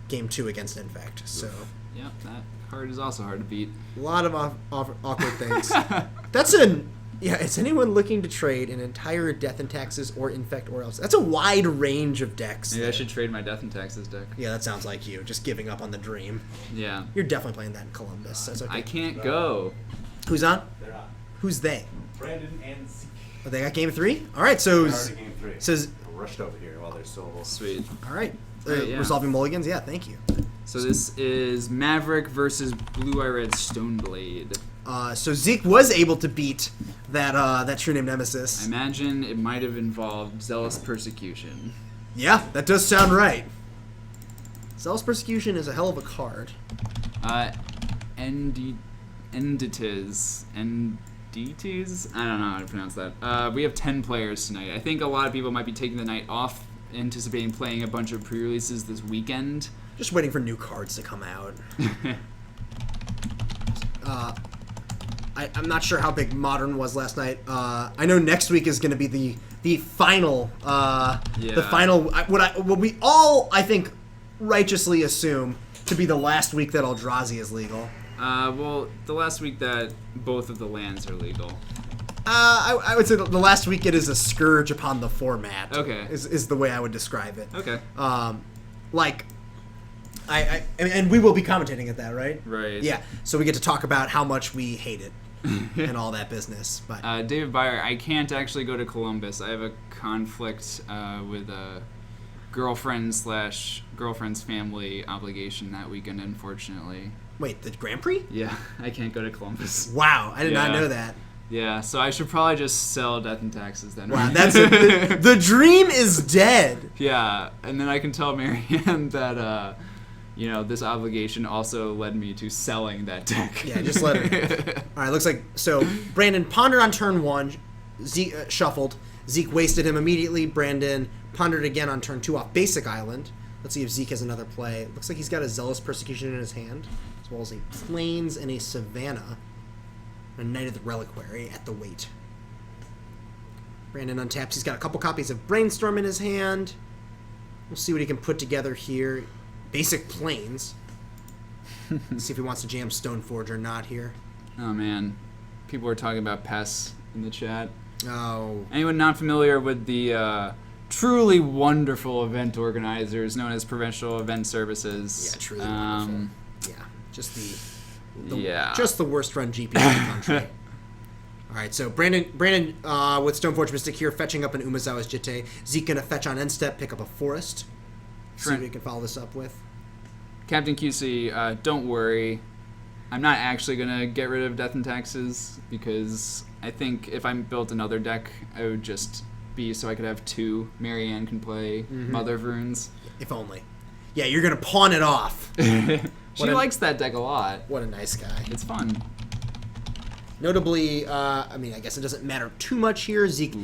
game 2 against Infect. So.
Yeah, that card is also hard to beat.
A lot of awkward things. Yeah, is anyone looking to trade an entire Death and Taxes or Infect or else? That's a wide range of decks.
Maybe I should trade my Death and Taxes deck.
Yeah, that sounds like you. Just giving up on the dream.
Yeah.
You're definitely playing that in Columbus. That's okay.
I can't go.
Who's on?
They're on.
Who's they?
Brandon and Zeke.
Oh, they got game 3? All right, so...
They're already game 3.
Says...
Rushed over here while they're still...
Sweet.
All right.
Yeah.
Resolving mulligans? Yeah, thank you.
So this is Maverick versus Blue-Eye-Red Stoneblade.
So Zeke was able to beat that True Name Nemesis.
I imagine it might have involved Zealous Persecution.
Yeah, that does sound right. Zealous Persecution is a hell of a card.
Endites? I don't know how to pronounce that. We have 10 players tonight. I think a lot of people might be taking the night off, anticipating playing a bunch of pre-releases this weekend.
Just waiting for new cards to come out. I'm not sure how big Modern was last night. I know next week is going to be the final. The final. What we all, I think, righteously assume to be the last week that Eldrazi is legal.
Well, the last week that both of the lands are legal.
I would say the last week it is a scourge upon the format.
Okay.
Is the way I would describe it.
Okay.
Like, and we will be commentating at that, right?
Right.
Yeah. So we get to talk about how much we hate it and all that business. But
David Byer, I can't actually go to Columbus. I have a conflict with a girlfriend's family obligation that weekend, unfortunately.
wait, the Grand Prix?
Yeah, I can't go to Columbus.
Wow, I did not know that.
Yeah, so I should probably just sell Death and Taxes then.
Wow, that's the dream is dead.
Yeah, and then I can tell Marianne that this obligation also led me to selling that deck.
Yeah, just let her. All right, looks like so. Brandon pondered on turn 1. Zeke shuffled. Zeke wasted him immediately. Brandon pondered again on turn 2 off Basic Island. Let's see if Zeke has another play. Looks like he's got a Zealous Persecution in his hand, as well as a Plains and a Savannah. A Knight of the Reliquary at the weight. Brandon untaps. He's got a couple copies of Brainstorm in his hand. We'll see what he can put together here. Basic Plains. Let's see if he wants to jam Stoneforge or not here.
Oh, man. People are talking about PES in the chat.
Oh.
Anyone not familiar with the truly wonderful event organizers known as Provincial Event Services?
Yeah, truly wonderful. Yeah, just just the worst run GP in the country. All right, so Brandon with Stoneforge Mystic here, fetching up an Umezawa's Jitte. Zeke gonna fetch on end step, pick up a Forest. See what we can follow this up with.
Captain QC, don't worry. I'm not actually gonna get rid of Death and Taxes because I think if I built another deck, it would just be so I could have 2. Marianne can play Mother of Runes.
If only. Yeah, you're gonna pawn it off.
She likes that deck a lot.
What a nice guy.
It's fun.
Notably, I guess it doesn't matter too much here. Zeke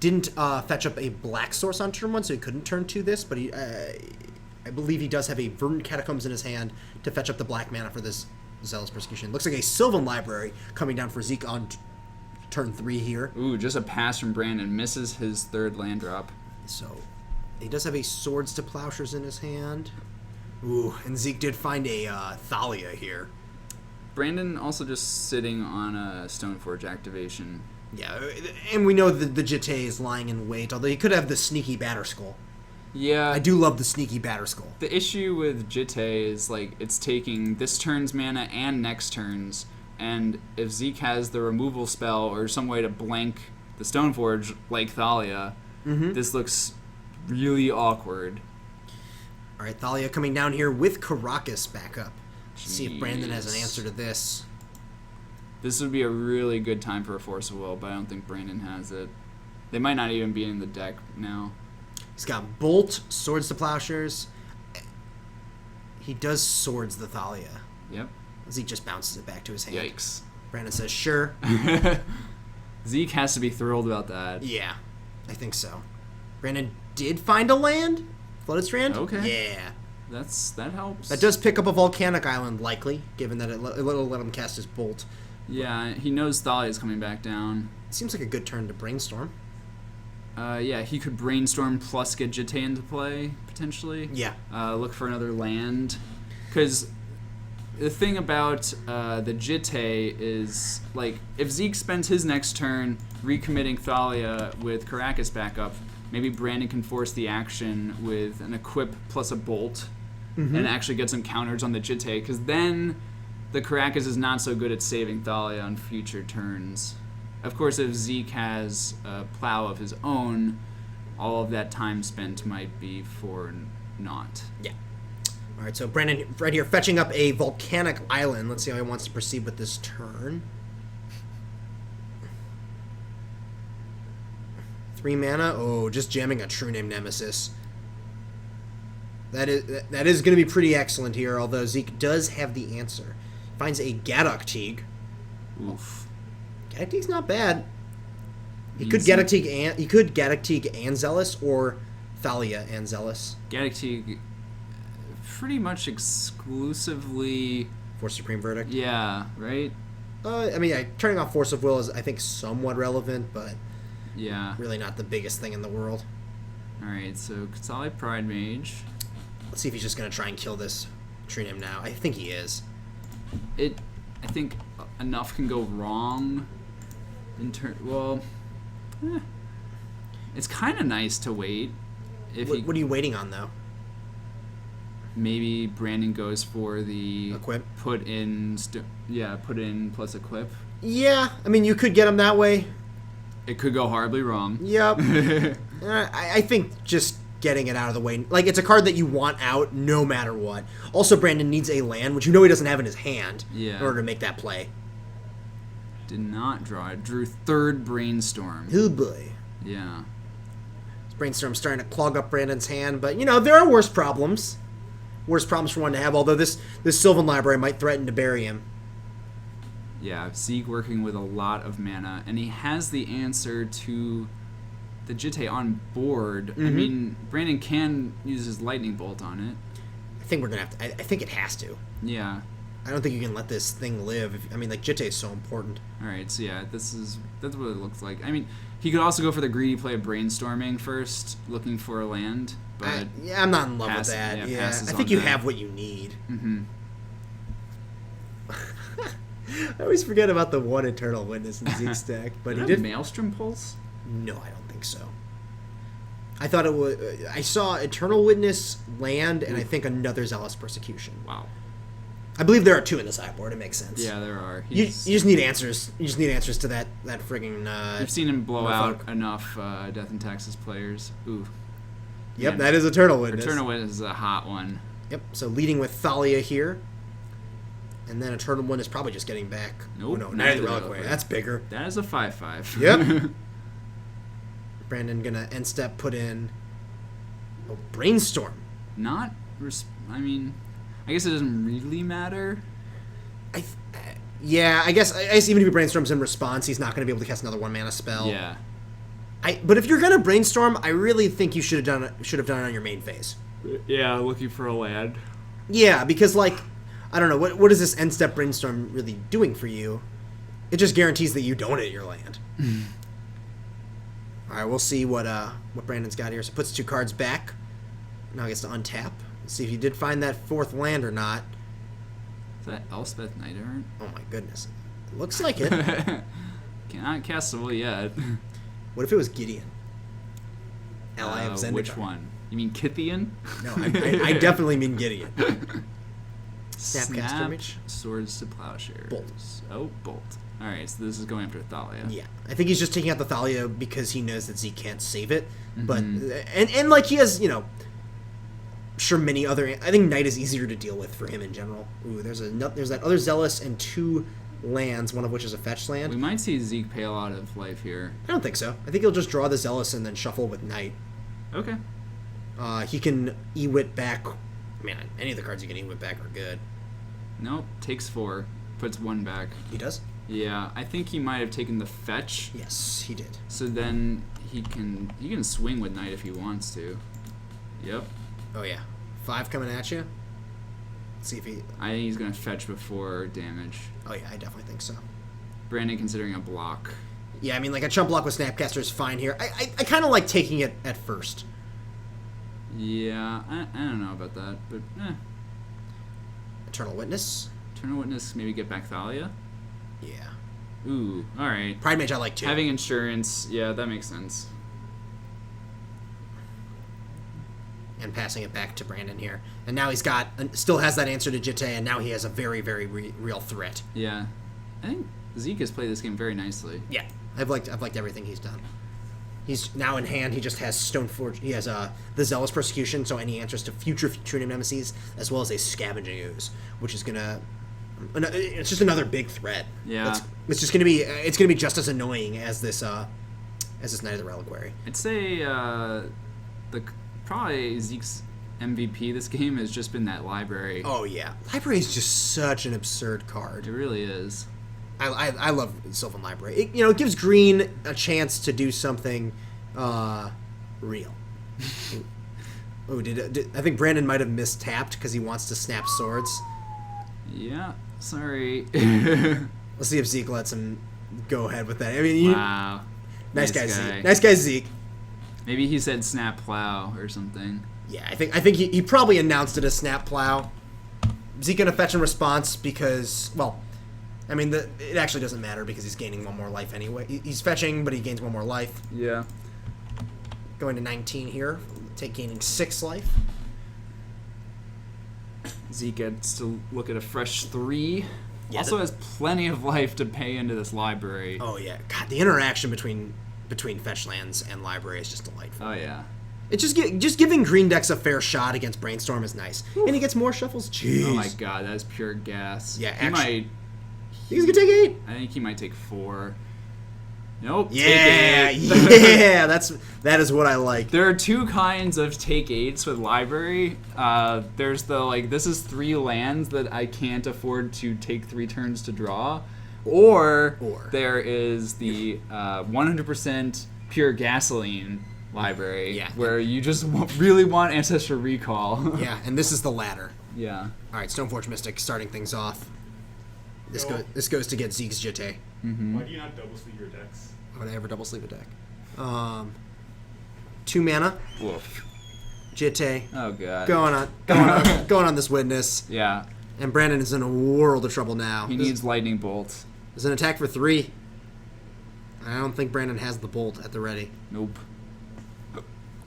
didn't fetch up a black source on turn 1, so he couldn't turn 2 this, but I believe he does have a Verdant Catacombs in his hand to fetch up the black mana for this Zealous Persecution. Looks like a Sylvan Library coming down for Zeke on turn 3 here.
Ooh, just a pass from Brandon. Misses his 3rd land drop.
So, he does have a Swords to Plowshares in his hand. Ooh, and Zeke did find a Thalia here.
Brandon also just sitting on a Stoneforge activation.
Yeah, and we know the Jitte is lying in wait, although he could have the sneaky Batterskull.
Yeah.
I do love the sneaky Batterskull.
The issue with Jitte is, it's taking this turn's mana and next turn's, and if Zeke has the removal spell or some way to blank the Stoneforge, like Thalia, this looks really awkward.
All right, Thalia coming down here with Karakas back up. See if Brandon has an answer to this.
This would be a really good time for a Force of Will, but I don't think Brandon has it. They might not even be in the deck now.
He's got Bolt, Swords to Plowshares. He does Swords the Thalia.
Yep.
Zeke just bounces it back to his hand.
Yikes.
Brandon says, sure.
Zeke has to be thrilled about that.
Yeah, I think so. Brandon did find a land? Flooded Strand?
Okay.
Yeah.
That helps.
That does pick up a Volcanic Island, likely, given that it'll let him cast his Bolt.
Yeah, he knows Thalia's coming back down.
Seems like a good turn to Brainstorm.
Yeah, he could Brainstorm plus get Jitte into play, potentially.
Yeah.
Look for another land. Because the thing about the Jitte is, if Zeke spends his next turn recommitting Thalia with Karakas back up, maybe Brandon can force the action with an Equip plus a Bolt and actually get some counters on the Jitte, because then the Karakas is not so good at saving Thalia on future turns. Of course, if Zeke has a plow of his own, all of that time spent might be for naught.
Yeah. All right, so Brandon right here fetching up a Volcanic Island. Let's see how he wants to proceed with this turn. 3 mana. Oh, just jamming a True Name Nemesis. That is going to be pretty excellent here, although Zeke does have the answer. Finds a Gadok Teague.
Oof.
Gadok Teague's not bad. He could Gadok Teague and Zealous, or Thalia and Zealous.
Gadok Teague pretty much exclusively
Force Supreme Verdict.
Yeah, right?
Turning off Force of Will is, I think, somewhat relevant, but
yeah,
really not the biggest thing in the world.
Alright, so Katsali Pride Mage.
Let's see if he's just going to try and kill this Tree Name now. I think he is.
I think enough can go wrong. It's kind of nice to wait.
What are you waiting on, though?
Maybe Brandon goes for the
Equip?
Put in plus equip.
Yeah, I mean, you could get him that way.
It could go horribly wrong.
Yep. I think just getting it out of the way. Like, it's a card that you want out no matter what. Also, Brandon needs a land, which you know he doesn't have in his hand in order to make that play.
Did not draw it. Drew third Brainstorm.
Oh, boy.
Yeah.
Brainstorm's starting to clog up Brandon's hand, but, there are worse problems. Worse problems for one to have, although this Sylvan Library might threaten to bury him.
Yeah, Zeke working with a lot of mana, and he has the answer to the Jitte on board.
Mm-hmm.
I mean, Brandon can use his Lightning Bolt on it.
I think we're going to have to... I think it has to.
Yeah.
I don't think you can let this thing live. Jitte is so important.
All right, so yeah, that's what it looks like. I mean, he could also go for the greedy play of Brainstorming first, looking for a land, but...
I'm not in love with that. Yeah, I think you have what you need.
Mm-hmm.
I always forget about the one Eternal Witness in Zeke's deck, but he did...
Maelstrom Pulse?
No, I don't think so. I thought it was... I saw Eternal Witness, land, and I think another Zealous Persecution.
Wow.
I believe there are two in the sideboard. It makes sense.
Yeah, there are.
You just need answers. You just need answers to that friggin'...
You've seen him blow out enough Death and Taxes players. Ooh.
Yep,
Man.
that is Eternal Witness.
Eternal Witness is a hot one.
Yep, so leading with Thalia here. And then Eternal One is probably just getting back.
Nope.
Oh, no, Night of the Reliquary. That's bigger.
That is a 5/5.
Yep. Brandon gonna end step put in Brainstorm.
I guess it doesn't really matter.
I guess even if he brainstorms in response, he's not gonna be able to cast another 1-mana spell.
Yeah.
But if you're gonna brainstorm, I really think you should have done it on your main phase.
Yeah, looking for a land.
Yeah, because I don't know, what is this end step brainstorm really doing for you? It just guarantees that you don't hit your land. All right, we'll see what Brandon's got here. So puts 2 cards back. Now he gets to untap. Let's see if he did find that 4th land or not.
Is that Elspeth Knight Errant?
Oh my goodness. It looks like it.
Cannot castable yet.
What if it was Gideon? Ally of Zendikar.
Which one? You mean Kithian?
No, I definitely mean Gideon. Snapcaster Mage.
Swords to Plowshare.
Bolt.
Oh, Bolt. Alright, so this is going after Thalia.
Yeah. I think he's just taking out the Thalia because he knows that Zeke can't save it.
Mm-hmm.
But and he has, sure many other... I think Knight is easier to deal with for him in general. Ooh, there's that other Zealous and 2 lands, one of which is a fetch land.
We might see Zeke pay a lot of life here.
I don't think so. I think he'll just draw the Zealous and then shuffle with Knight.
Okay.
He can Ewit back... Man, any of the cards you can Ewit back are good.
Nope, takes 4. Puts 1 back.
He does?
Yeah, I think he might have taken the fetch.
Yes, he did.
So then he can swing with Knight if he wants to. Yep.
Oh yeah, 5 coming at you. Let's see if he...
I think he's gonna fetch before damage.
Oh yeah, I definitely think so.
Brandon considering a block.
Yeah, a chump block with Snapcaster is fine here. I kind of like taking it at first.
Yeah, I don't know about that, but
Eternal Witness.
Eternal Witness, maybe get back Thalia.
Yeah.
Ooh, all right.
Pride Mage I like too.
Having insurance, yeah, that makes sense.
And passing it back to Brandon here, and now he's still has that answer to Jitte, and now he has a very, very real threat.
Yeah, I think Zeke has played this game very nicely.
Yeah, I've liked everything he's done. He's now in hand. He just has Stoneforge. He has the Zealous Persecution, so any answers to future True Name Nemesis, as well as a Scavenging Ooze, which is gonna. It's just another big threat.
Yeah,
it's just gonna be. It's gonna be just as annoying as this Night of the Reliquary.
I'd say probably Zeke's MVP this game has just been that library.
Oh yeah, library is just such an absurd card.
It really is.
I love Sylvan Library. It gives green a chance to do something real. Oh, I think Brandon might have mistapped because he wants to snap swords.
Yeah, sorry.
Let's see if Zeke lets him go ahead with that.
Wow.
Nice guy, Zeke. Nice guy, Zeke.
Maybe he said snap plow or something.
Yeah, I think he probably announced it as Snap Plow. Zeke gonna fetch in response because, well, I mean, it actually doesn't matter because he's gaining one more life anyway. He's fetching, but he gains one more life.
Yeah.
Going to 19 here, gaining 6 life.
Zeke gets to look at a fresh 3.
Yeah,
also has plenty of life to pay into this library.
Oh yeah, God, the interaction between fetch lands and library is just delightful.
Oh yeah.
It's just giving green decks a fair shot against Brainstorm is nice, and he gets more shuffles. Jeez.
Oh my God, that is pure gas.
Yeah,
he might.
He's gonna take 8.
I think he might take 4. Nope.
Yeah,
take 8.
yeah, that is what I like.
There are 2 kinds of take 8s with library. There's the this is 3 lands that I can't afford to take 3 turns to draw, or there is the 100% pure gasoline library, where you just really want Ancestral Recall.
Yeah, and this is the latter.
Yeah.
All right, Stoneforge Mystic starting things off. This goes to get Zeke's Jitte.
Why do you not double sleeve your decks?
Why would I ever double sleeve a deck? 2 mana.
Woof.
Jitte.
Oh God.
Going on this witness.
Yeah.
And Brandon is in a world of trouble now.
He needs lightning bolt.
There's an attack for 3. I don't think Brandon has the bolt at the ready.
Nope.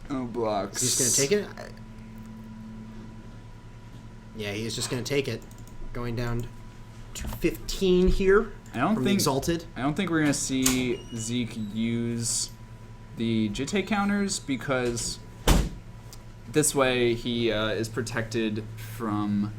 Oh, blocks.
He's just gonna take it. Yeah, he's just gonna take it. Going down to 15 here.
I don't think
Exalted.
I don't think we're gonna see Zeke use the Jitte counters because this way he is protected from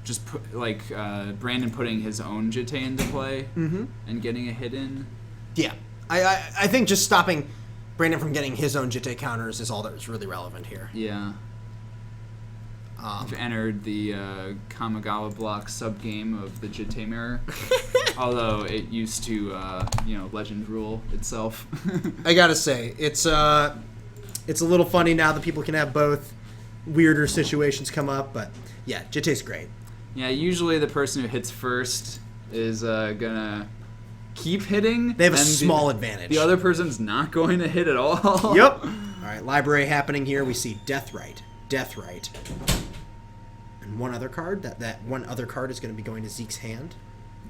just Brandon putting his own Jitte into play and getting a hit in.
Yeah, I think just stopping Brandon from getting his own Jitte counters is all that's really relevant here.
Yeah. I've entered the Kamigawa block subgame of the Jitte Mirror, although it used to, Legend rule itself.
I gotta say, it's a little funny now that people can have both. Weirder situations come up, but yeah, Jitte's great.
Yeah, usually the person who hits first is gonna keep hitting.
They have a small advantage.
The other person's not going to hit at all.
Yep. All right, library happening here. We see Deathrite. And one other card. That one other card is going to be going to Zeke's hand.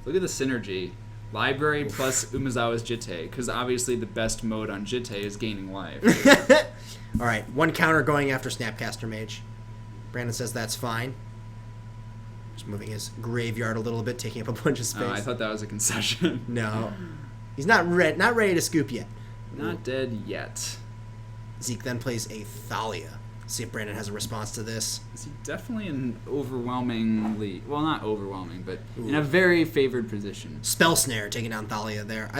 Look at the synergy. Library plus Umezawa's Jitte, because obviously the best mode on Jitte is gaining life.
All right, one counter going after Snapcaster Mage. Brandon says that's fine. Just moving his graveyard a little bit, taking up a bunch of space.
Oh, I thought that was a concession.
No. He's not ready to scoop yet.
Not dead yet.
Zeke then plays a Thalia. See if Brandon has a response to this.
Is he definitely in overwhelmingly, well, not overwhelming, but in a very favored position.
Spell Snare taking down Thalia there.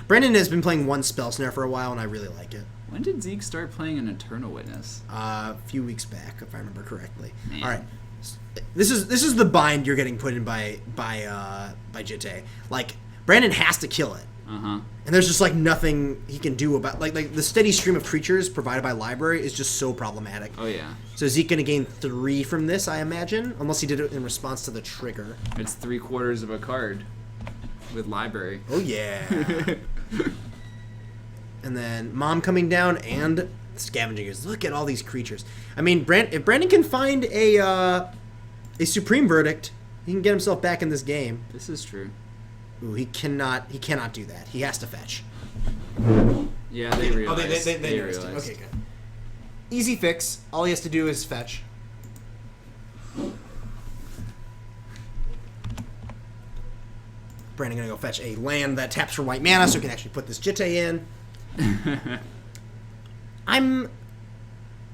Brandon has been playing one Spell Snare for a while, and I really like it.
When did Zeke start playing an Eternal Witness?
A few weeks back, if I remember correctly.
Man.
All right, this is the bind you're getting put in by Jitte. Brandon has to kill it. And there's just nothing he can do about the steady stream of creatures provided by library is just so problematic.
Oh yeah.
So Zeke gonna gain 3 from this, I imagine, unless he did it in response to the trigger.
It's 3/4 of a card with library.
Oh yeah. And then Mom coming down and Scavenging Gears. Look at all these creatures. I mean, if Brandon can find a Supreme Verdict, he can get himself back in this game.
This is true.
Ooh, he cannot do that. He has to fetch.
Yeah, they realized.
Oh, they realized. Okay, good. Easy fix. All he has to do is fetch. Brandon gonna go fetch a land that taps for white mana, so he can actually put this Jitte in. I'm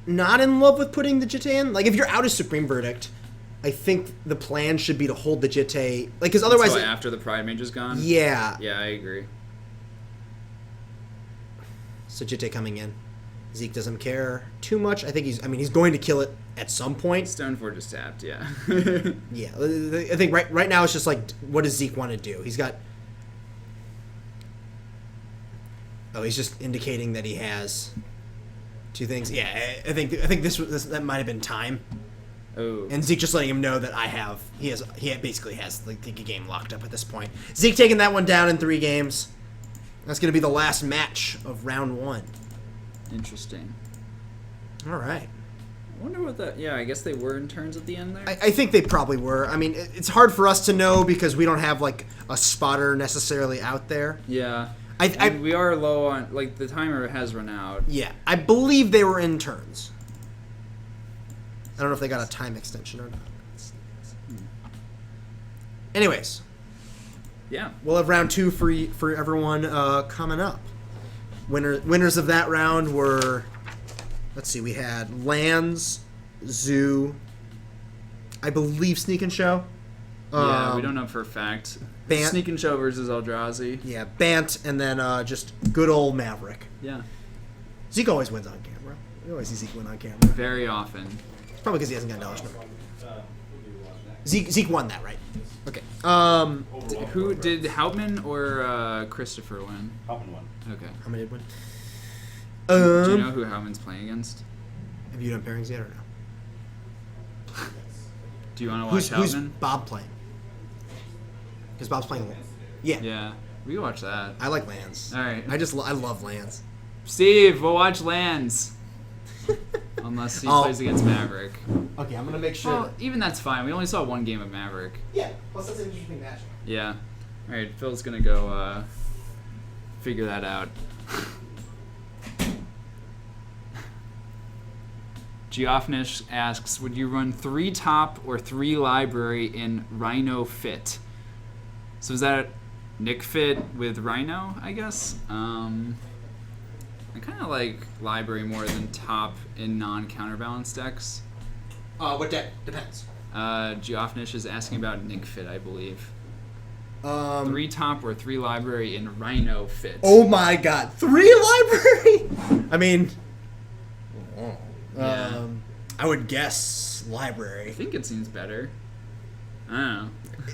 not in love with putting the Jitte in. If you're out of Supreme Verdict, I think the plan should be to hold the Jitte, because otherwise...
Until after the Pride Mage is gone?
Yeah.
Yeah, I agree.
So Jitte coming in. Zeke doesn't care too much. I think he's going to kill it at some point.
Stoneforge is tapped, yeah.
Yeah, I think right now it's just what does Zeke want to do? He's got... Oh, he's just indicating that he has 2 things. Yeah, I think that might have been time.
Oh.
And Zeke just letting him know that he basically has the game locked up at this point. Zeke taking that one down in 3 games. That's going to be the last match of round 1.
Interesting.
All right.
I wonder what that... Yeah, I guess they were in turns at the end there.
I think they probably were. I mean, it's hard for us to know because we don't have, like, a spotter necessarily out there.
Yeah.
And
we are low on... Like, the timer has run out.
Yeah. I believe they were in turns. I don't know if they got a time extension or not. Anyways.
Yeah.
We'll have round 2 for everyone coming up. Winners of that round were... Let's see, we had Lands, Zoo, I believe Sneak and Show.
Yeah, we don't know for a fact.
Bant.
Sneak and Show versus Eldrazi.
Yeah, Bant, and then just good old Maverick.
Yeah.
Zeke always wins on camera. We always see Zeke win on camera.
Very often.
It's probably because he hasn't got knowledge. Zeke won that, right? Okay.
Who did Houtman or Christopher win?
Houtman won.
Okay.
How many did win?
Do you know who Houtman's playing against?
Have you done pairings yet or no?
Do you want to watch
Who's
Houtman?
Bob playing? Because Bob's playing. Yeah.
Yeah. We can watch that.
I like Lands.
All right.
I love Lands.
Steve, we'll watch Lands. Unless he plays against Maverick.
Okay, I'm gonna make sure.
Well, even that's fine. We only saw one game of Maverick.
Yeah. Plus that's an interesting match.
Yeah. All right. Phil's gonna go figure that out. Geoffnish asks, would you run 3 top or 3 library in Rhino Fit? So is that Nick Fit with Rhino, I guess? I kind of like library more than top in non-counterbalance decks.
What deck? Depends.
Geoffnish is asking about Nick Fit, I believe. 3 top or 3 library in Rhino Fit.
Oh my god. 3 library? I mean...
Yeah.
I would guess library.
I think it seems better. I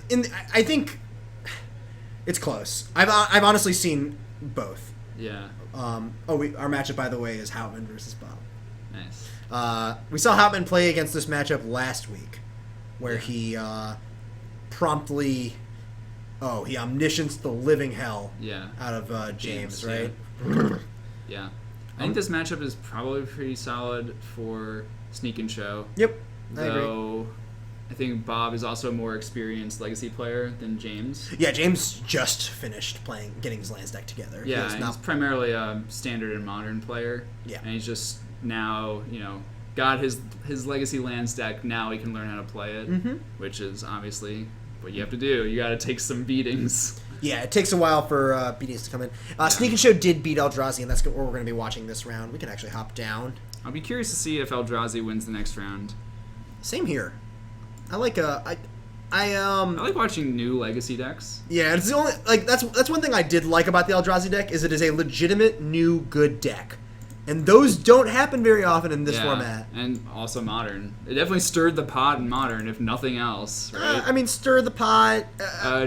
don't know.
I think it's close. I've honestly seen both.
Yeah.
Our matchup, by the way, is Houtman versus Bob.
Nice.
We saw Houtman play against this matchup last week, where he promptly, he omniscience the living hell out of James, right?
Yeah. I think this matchup is probably pretty solid for Sneak and Show.
Yep, I agree.
Though I think Bob is also a more experienced Legacy player than James.
Yeah, James just finished getting his Lands deck together.
Yeah, he's primarily a standard and modern player.
Yeah.
And he's just now, got his Legacy Lands deck. Now he can learn how to play it, which is obviously what you have to do. You got to take some beatings.
Yeah, it takes a while for beatings to come in. Sneak and Show did beat Eldrazi, and that's what we're going to be watching this round. We can actually hop down.
I'll be curious to see if Eldrazi wins the next round.
Same here. I like I
like watching new Legacy decks.
Yeah, it's the only that's one thing I did like about the Eldrazi deck is it is a legitimate new good deck. And those don't happen very often in this format.
And also Modern. It definitely stirred the pot in Modern, if nothing else, right?
Stir the pot.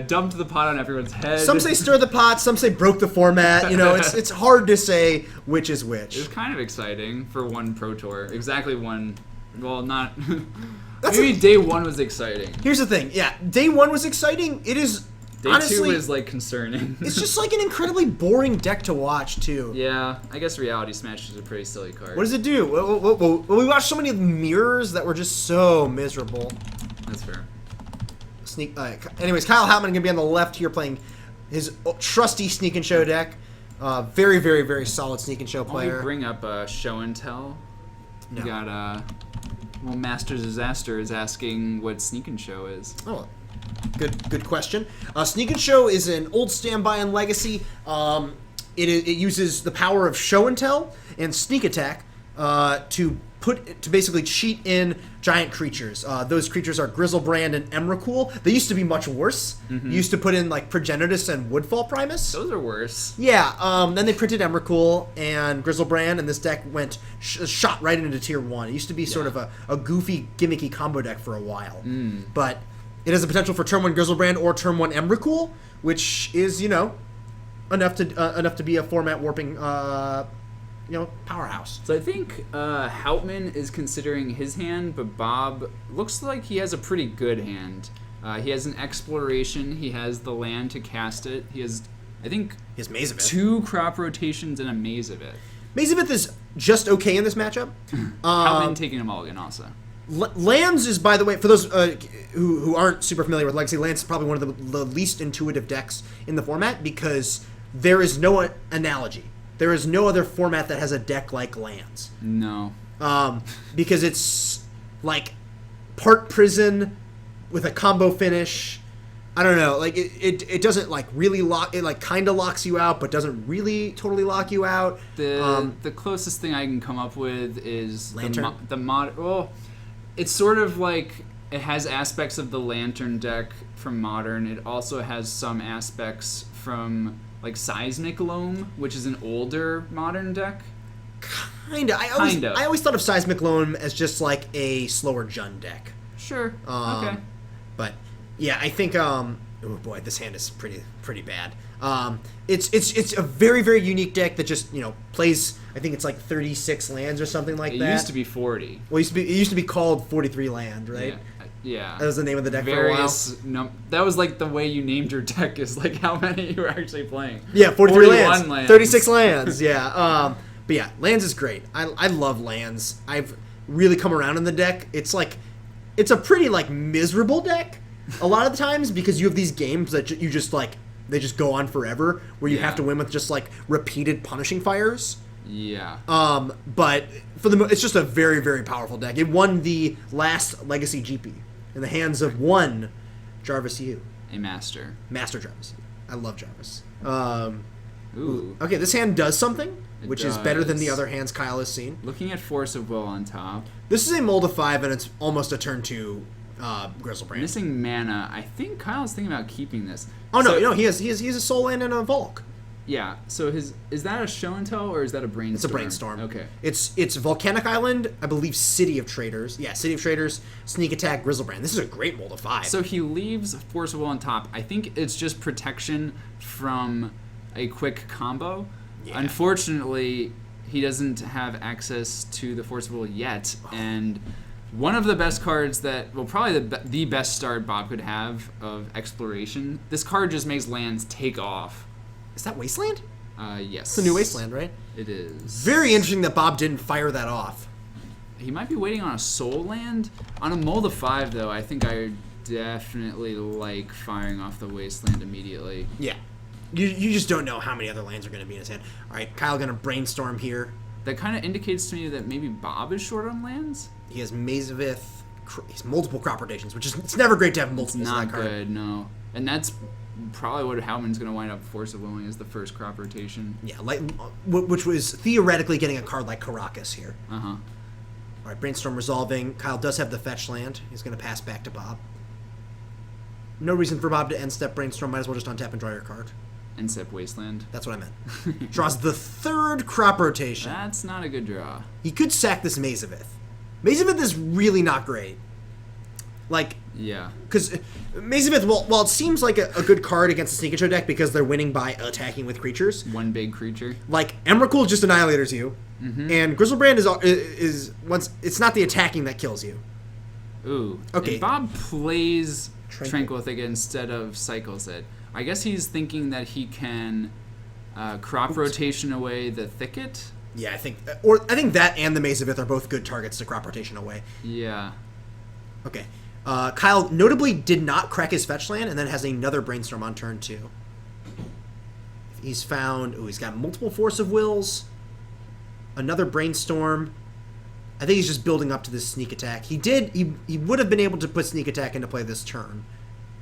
Dumped the pot on everyone's head.
Some say stir the pot, some say broke the format. It's hard to say which is which.
It was kind of exciting for one Pro Tour. Exactly one. Well, not... Maybe day 1 was exciting.
Here's the thing. Yeah, day 1 was exciting. It is...
Day
honestly,
2 is, concerning.
It's just, an incredibly boring deck to watch, too.
Yeah, I guess Reality Smash is a pretty silly card.
What does it do? Well, we watched so many mirrors that were just so miserable.
That's fair.
Anyways, Kyle Houtman going to be on the left here playing his trusty Sneak and Show deck. Very, very, very solid Sneak and Show player.
Let me bring up Show and Tell. No. We got, Master Disaster is asking what Sneak and Show is.
Oh, good question. Sneak and Show is an old standby in Legacy. It uses the power of Show and Tell and Sneak Attack to basically cheat in giant creatures. Those creatures are Grizzlebrand and Emrakul. They used to be much worse. You used to put in Progenitus and Woodfall Primus.
Those are worse.
Yeah. Then they printed Emrakul and Grizzlebrand, and this deck went shot right into tier 1. It used to be sort of a goofy, gimmicky combo deck for a while, but it has the potential for turn 1 Grizzlebrand or turn 1 Emrakul, which is enough to be a format warping powerhouse.
So I think Houtman is considering his hand, but Bob looks like he has a pretty good hand. He has an Exploration. He has the land to cast it. He has, I think,
he has Maze of It.
2 crop rotations and a Maze of It.
Maze of It is just okay in this matchup.
Howlin taking a mulligan also.
Lands is, by the way, for those who aren't super familiar with Legacy, Lands is probably one of the least intuitive decks in the format because there is no analogy. There is no other format that has a deck like Lands.
No.
Because it's like part prison with a combo finish. I don't know. Like it doesn't like really lock. It like kind of locks you out, but doesn't really totally lock you out.
The closest thing I can come up with is
Lantern?
the mod. Well, it's sort of like it has aspects of the Lantern deck from Modern. It also has some aspects from like Seismic Loam, which is an older Modern deck.
Kinda. I always thought of Seismic Loam as just like a slower Jund deck.
Sure. Okay.
But yeah, I think oh boy, this hand is pretty bad. It's a very, very unique deck that just, plays, I think it's like 36 lands or something like that.
It used to be 40.
Well, it used to be called 43 land, right?
Yeah.
That was the name of the deck for a while.
That was like the way you named your deck is like how many you were actually playing.
Yeah, 43
lands.
36 lands, yeah. But yeah, Lands is great. I love Lands. I've really come around in the deck. It's a pretty like miserable deck a lot of the times because you have these games that you just like they just go on forever where you have to win with just like repeated punishing fires.
Yeah.
But it's just a very, very powerful deck. It won the last Legacy GP in the hands of one Jarvis Yu.
A master.
Master Jarvis Yu. I love Jarvis.
Ooh.
Okay, this hand does something, which is better than the
does.
other hands Kyle has seen.
Looking at Force of Will on top.
This is a mold of 5, and it's almost a turn 2 Grizzlebrand.
Missing mana. I think Kyle's thinking about keeping this.
Oh no, he has a Soul Land and a Volk.
Yeah. So is that a Show and Tell or is that a Brainstorm?
It's a Brainstorm.
Okay.
It's Volcanic Island, I believe City of Traders. Yeah, City of Traders, Sneak Attack, Grizzlebrand. This is a great mold of 5.
So he leaves Force of Will on top. I think it's just protection from a quick combo.
Yeah.
Unfortunately, he doesn't have access to the Force of Will yet, and one of the best cards that, well, probably the best start Bob could have of Exploration. This card just makes lands take off.
Is that Wasteland?
Yes.
It's the new Wasteland, right?
It is.
Very interesting that Bob didn't fire that off.
He might be waiting on a Soul Land. On a mold of 5, though, I think I definitely like firing off the Wasteland immediately.
Yeah. You just don't know how many other lands are going to be in his hand. All right, Kyle going to Brainstorm here.
That kind of indicates to me that maybe Bob is short on lands.
He has Maze of Ith. He's multiple crop rotations, which is it's never great to have multiple.
It's not good, no. And that's probably what Howman's going to wind up Force of Willing as the first crop rotation.
Yeah, which was theoretically getting a card like Caracas here.
Uh-huh.
All right, Brainstorm resolving. Kyle does have the fetch land. He's going to pass back to Bob. No reason for Bob to end step Brainstorm. Might as well just untap and draw your card.
Insep Wasteland.
That's what I meant. Draws the third crop rotation.
That's not a good draw.
He could sack this Maze of Ith. Maze of Ith is really not great. Like,
yeah.
Because Maze of Ith, while it seems like a good card against the Sneak Intro deck because they're winning by attacking with creatures.
One big creature.
Like, Emrakul just annihilators you. Mm-hmm. And Grizzlebrand is once it's not the attacking that kills you.
Ooh.
Okay.
And Bob plays Tranquilithic instead of cycles it. I guess he's thinking that he can crop rotation away the Thicket.
Yeah, I think that and the Maze of Ith are both good targets to crop rotation away.
Yeah.
Okay. Kyle notably did not crack his fetch land and then has another Brainstorm on turn 2. He's got multiple Force of Wills, another Brainstorm. I think he's just building up to this Sneak Attack. He would have been able to put Sneak Attack into play this turn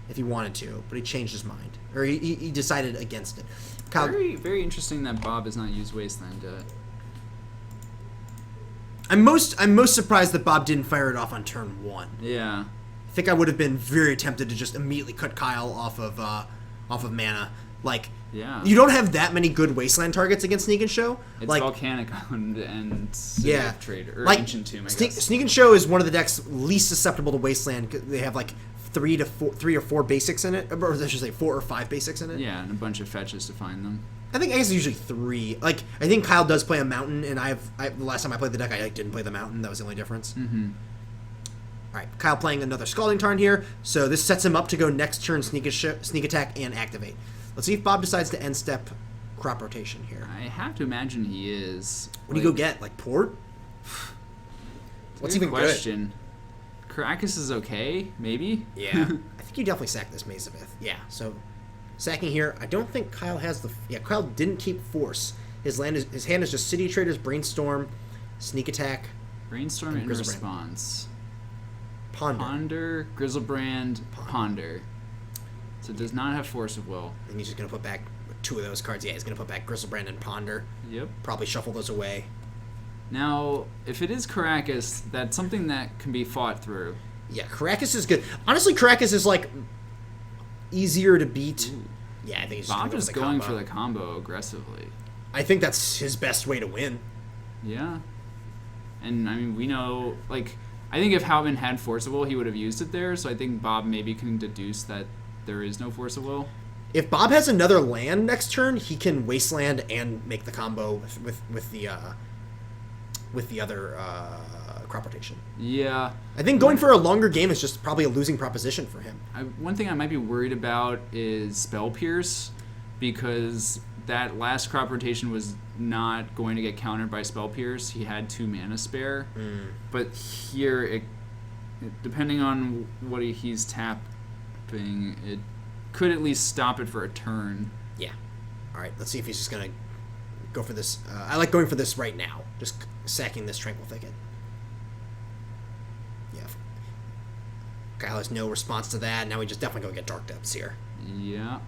if he wanted to, but he changed his mind. Or he decided against it. Kyle,
very, very interesting that Bob has not used Wasteland yet.
I'm most surprised that Bob didn't fire it off on turn 1.
Yeah.
I think I would have been very tempted to just immediately cut Kyle off of mana. Like,
yeah.
You don't have that many good Wasteland targets against Sneak and Show.
It's
like,
Volcanic Island and City of Trader, or
like,
Ancient Tomb, I guess.
Sneak and Show is one of the decks least susceptible to Wasteland. They have like 3 or 4 basics in it, or I should say 4 or 5 basics in it.
Yeah, and a bunch of fetches to find them.
I guess it's usually 3. Like, I think Kyle does play a mountain, and the last time I played the deck, I didn't play the mountain. That was the only difference.
Mm-hmm.
All right, Kyle playing another Scalding Tarn here, so this sets him up to go next turn Sneak Attack and Activate. Let's see if Bob decides to end step crop rotation here.
I have to imagine he is.
What do you go get? Like Port? What's even
question? Caracas is okay, maybe?
Yeah. I think you definitely sack this Maze of Ith. Yeah, so sacking here. I don't think Kyle has the... Yeah, Kyle didn't keep Force. His hand is just City Traders, Brainstorm, Sneak Attack.
Brainstorm in response.
Ponder.
Grizzlebrand, Ponder. So it does not have Force of Will.
And he's just going to put back 2 of those cards. Yeah, he's going to put back Grizzlebrand and Ponder.
Yep.
Probably shuffle those away.
Now, if it is Caracas, that's something that can be fought through.
Yeah, Caracas is good. Honestly, Caracas is, like, easier to beat.
Ooh.
Yeah, I think he's
Bob
just
is going for the combo aggressively.
I think that's his best way to win.
Yeah. And, I mean, we know, like, I think if Houtman had Force of Will, he would have used it there, so I think Bob maybe can deduce that there is no Force of Will.
If Bob has another land next turn, he can Wasteland and make the combo with the other crop rotation.
Yeah.
I think going for a longer game is just probably a losing proposition for him.
One thing I might be worried about is Spell Pierce, because that last crop rotation was not going to get countered by Spell Pierce. He had 2 mana spare. But here, depending on what he's tapping, it could at least stop it for a turn.
Yeah. All right, let's see if he's just going to go for this. I like going for this right now. Just sacking this Tranquil Thicket. Yeah. Kyle has no response to that. Now we just definitely go get Dark Depths here.
Yeah.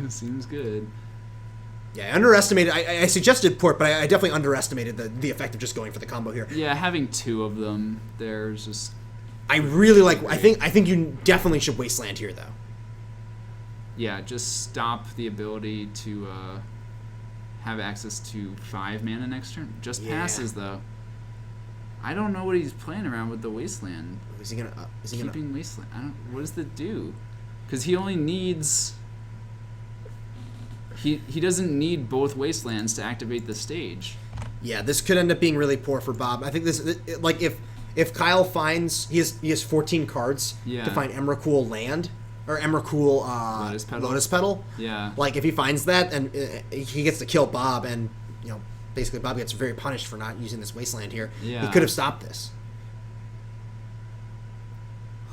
Seems good.
Yeah, I underestimated. I suggested Port, but I definitely underestimated the effect of just going for the combo here.
Yeah, having 2 of them, there's just...
I really like... I think you definitely should Wasteland here, though.
Yeah, just stop the ability to have access to 5 mana next turn. Just passes, though. I don't know what he's playing around with the Wasteland.
Is he gonna...
Keeping Wasteland. I don't... What does that do? Because he only needs... He doesn't need both Wastelands to activate the stage.
Yeah, this could end up being really poor for Bob. I think this... Like, if Kyle finds... He has 14 cards to find Emrakul land... Or Emrakul Lotus Petal.
Yeah.
Like, if he finds that, and he gets to kill Bob, and, you know, basically Bob gets very punished for not using this Wasteland here.
Yeah.
He could have stopped this.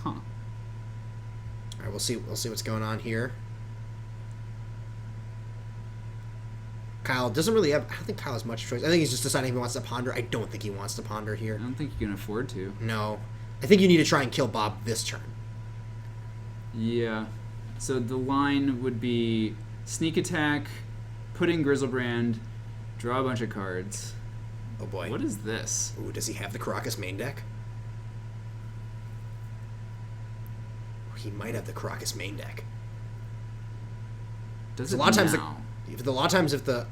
Huh.
All right, we'll see what's going on here. Kyle doesn't really have... I don't think Kyle has much choice. I think he's just deciding if he wants to ponder. I don't think he wants to ponder here.
I don't think you can afford to.
No. I think you need to try and kill Bob this turn.
Yeah. So the line would be Sneak Attack, put in Grizzlebrand, draw a bunch of cards.
Oh boy.
What is this?
Ooh, does he have the Caracas main deck? He might have the Caracas main deck.
Does
a
it
lot of times
now?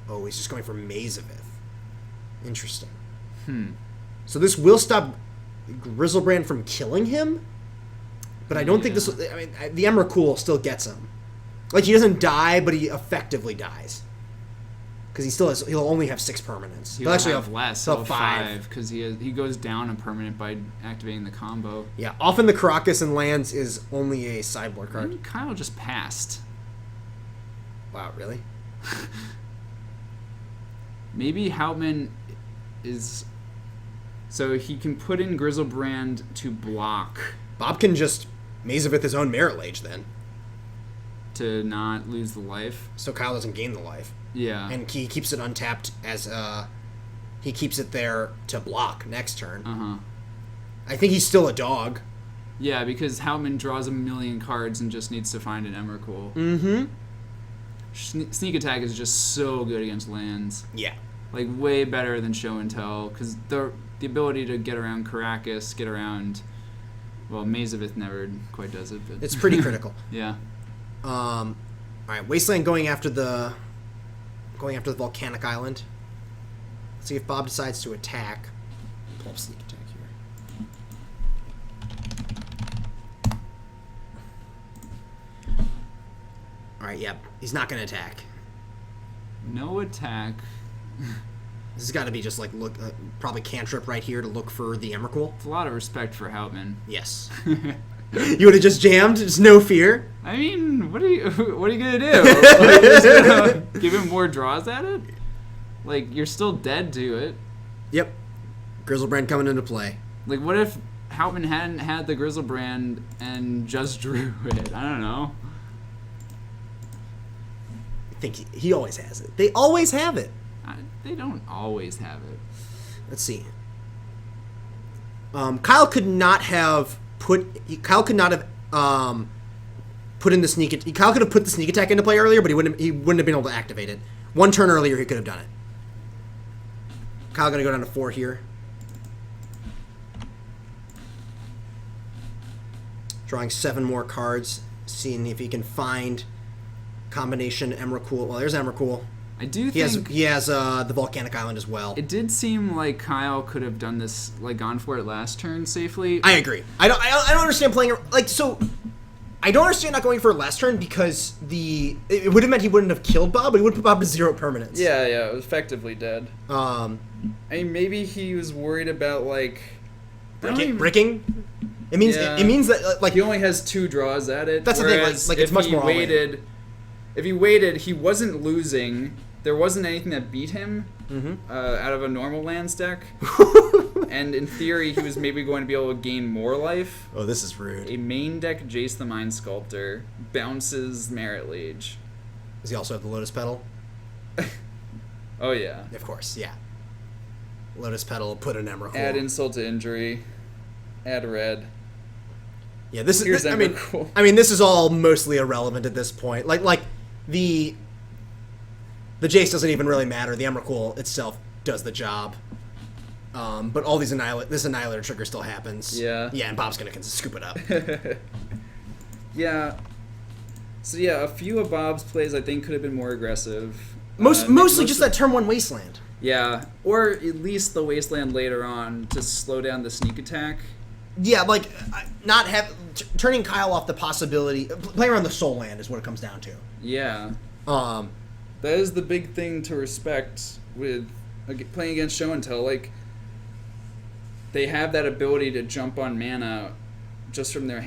Oh, he's just going for Maze of Ith. Interesting.
Hmm.
So this will stop Grizzlebrand from killing him, but I don't think this. I mean, the Emrakul still gets him. Like, he doesn't die, but he effectively dies because he'll only have 6 permanents.
He'll actually have less.
He'll
have 5 because he goes down a permanent by activating the combo.
Yeah, often the Caracas and lands is only a sideboard card.
Maybe Kyle just passed.
Wow, really?
Maybe Houtman is... So he can put in Grizzlebrand to block.
Bob can just Maze of Ith his own Merit Lage then.
To not lose the life.
So Kyle doesn't gain the life.
Yeah.
And he keeps it untapped as... he keeps it there to block next turn.
Uh-huh.
I think he's still a dog.
Yeah, because Houtman draws a million cards and just needs to find an Emrakul.
Mm-hmm.
Sneak Attack is just so good against lands.
Yeah.
Like, way better than Show and Tell, because the ability to get around Caracas, get around... Well, Maze of Ith never quite does it, but...
It's pretty critical.
Yeah.
All right, Wasteland going after the volcanic island. Let's see if Bob decides to attack. Pull up Sneak Attack here. All right, yeah, he's not going to attack.
No attack.
This has got to be just like probably cantrip right here to look for the Emrakul.
It's a lot of respect for Houtman.
Yes. You would have just jammed, just no fear.
I mean, what are you gonna do? Like, you're just gonna give him more draws at it? Like, you're still dead to it.
Yep. Grizzlebrand coming into play.
Like, what if Houtman hadn't had the Grizzlebrand and just drew it? I don't know.
I think he always has it. They always have it.
They don't always have it.
Let's see. Kyle could not have put in the sneak. Kyle could have put the sneak attack into play earlier, but he wouldn't have been able to activate it. One turn earlier, he could have done it. Kyle gonna go down to 4 here. Drawing 7 more cards, seeing if he can find combination Emrakul. Well, there's Emrakul.
I do think
he has the Volcanic Island as well.
It did seem like Kyle could have done this, like gone for it last turn safely.
I agree. I don't understand playing it like so. I don't understand not going for it last turn because it would have meant he wouldn't have killed Bob, but he would put Bob to 0 permanence.
Yeah, it was effectively dead.
I mean, maybe he was worried about like
bricking. It means that like
he only has 2 draws at it.
That's the thing. Like it's much more.
If he waited, he wasn't losing. There wasn't anything that beat him out of a normal lands deck. And in theory, he was maybe going to be able to gain more life.
Oh, this is rude.
A main deck Jace the Mind Sculptor bounces Merit Liege.
Does he also have the Lotus Petal?
Oh, yeah.
Of course, yeah. Lotus Petal, put an Emrakul.
Add insult to injury. Add red.
Yeah, this is.
Here's
I mean, this is all mostly irrelevant at this point. Like the Jace doesn't even really matter. The Emrakul itself does the job. But all these this Annihilator trigger still happens.
Yeah.
Yeah, and Bob's gonna scoop it up.
Yeah. So yeah, a few of Bob's plays I think could have been more aggressive.
Mostly just that turn 1 Wasteland.
Yeah, or at least the Wasteland later on to slow down the sneak attack.
Yeah, like turning Kyle off the possibility. Playing around the Soul Land is what it comes down to.
Yeah.
That is the big thing to respect with playing against Show and Tell. Like, they have that ability to jump on mana just from their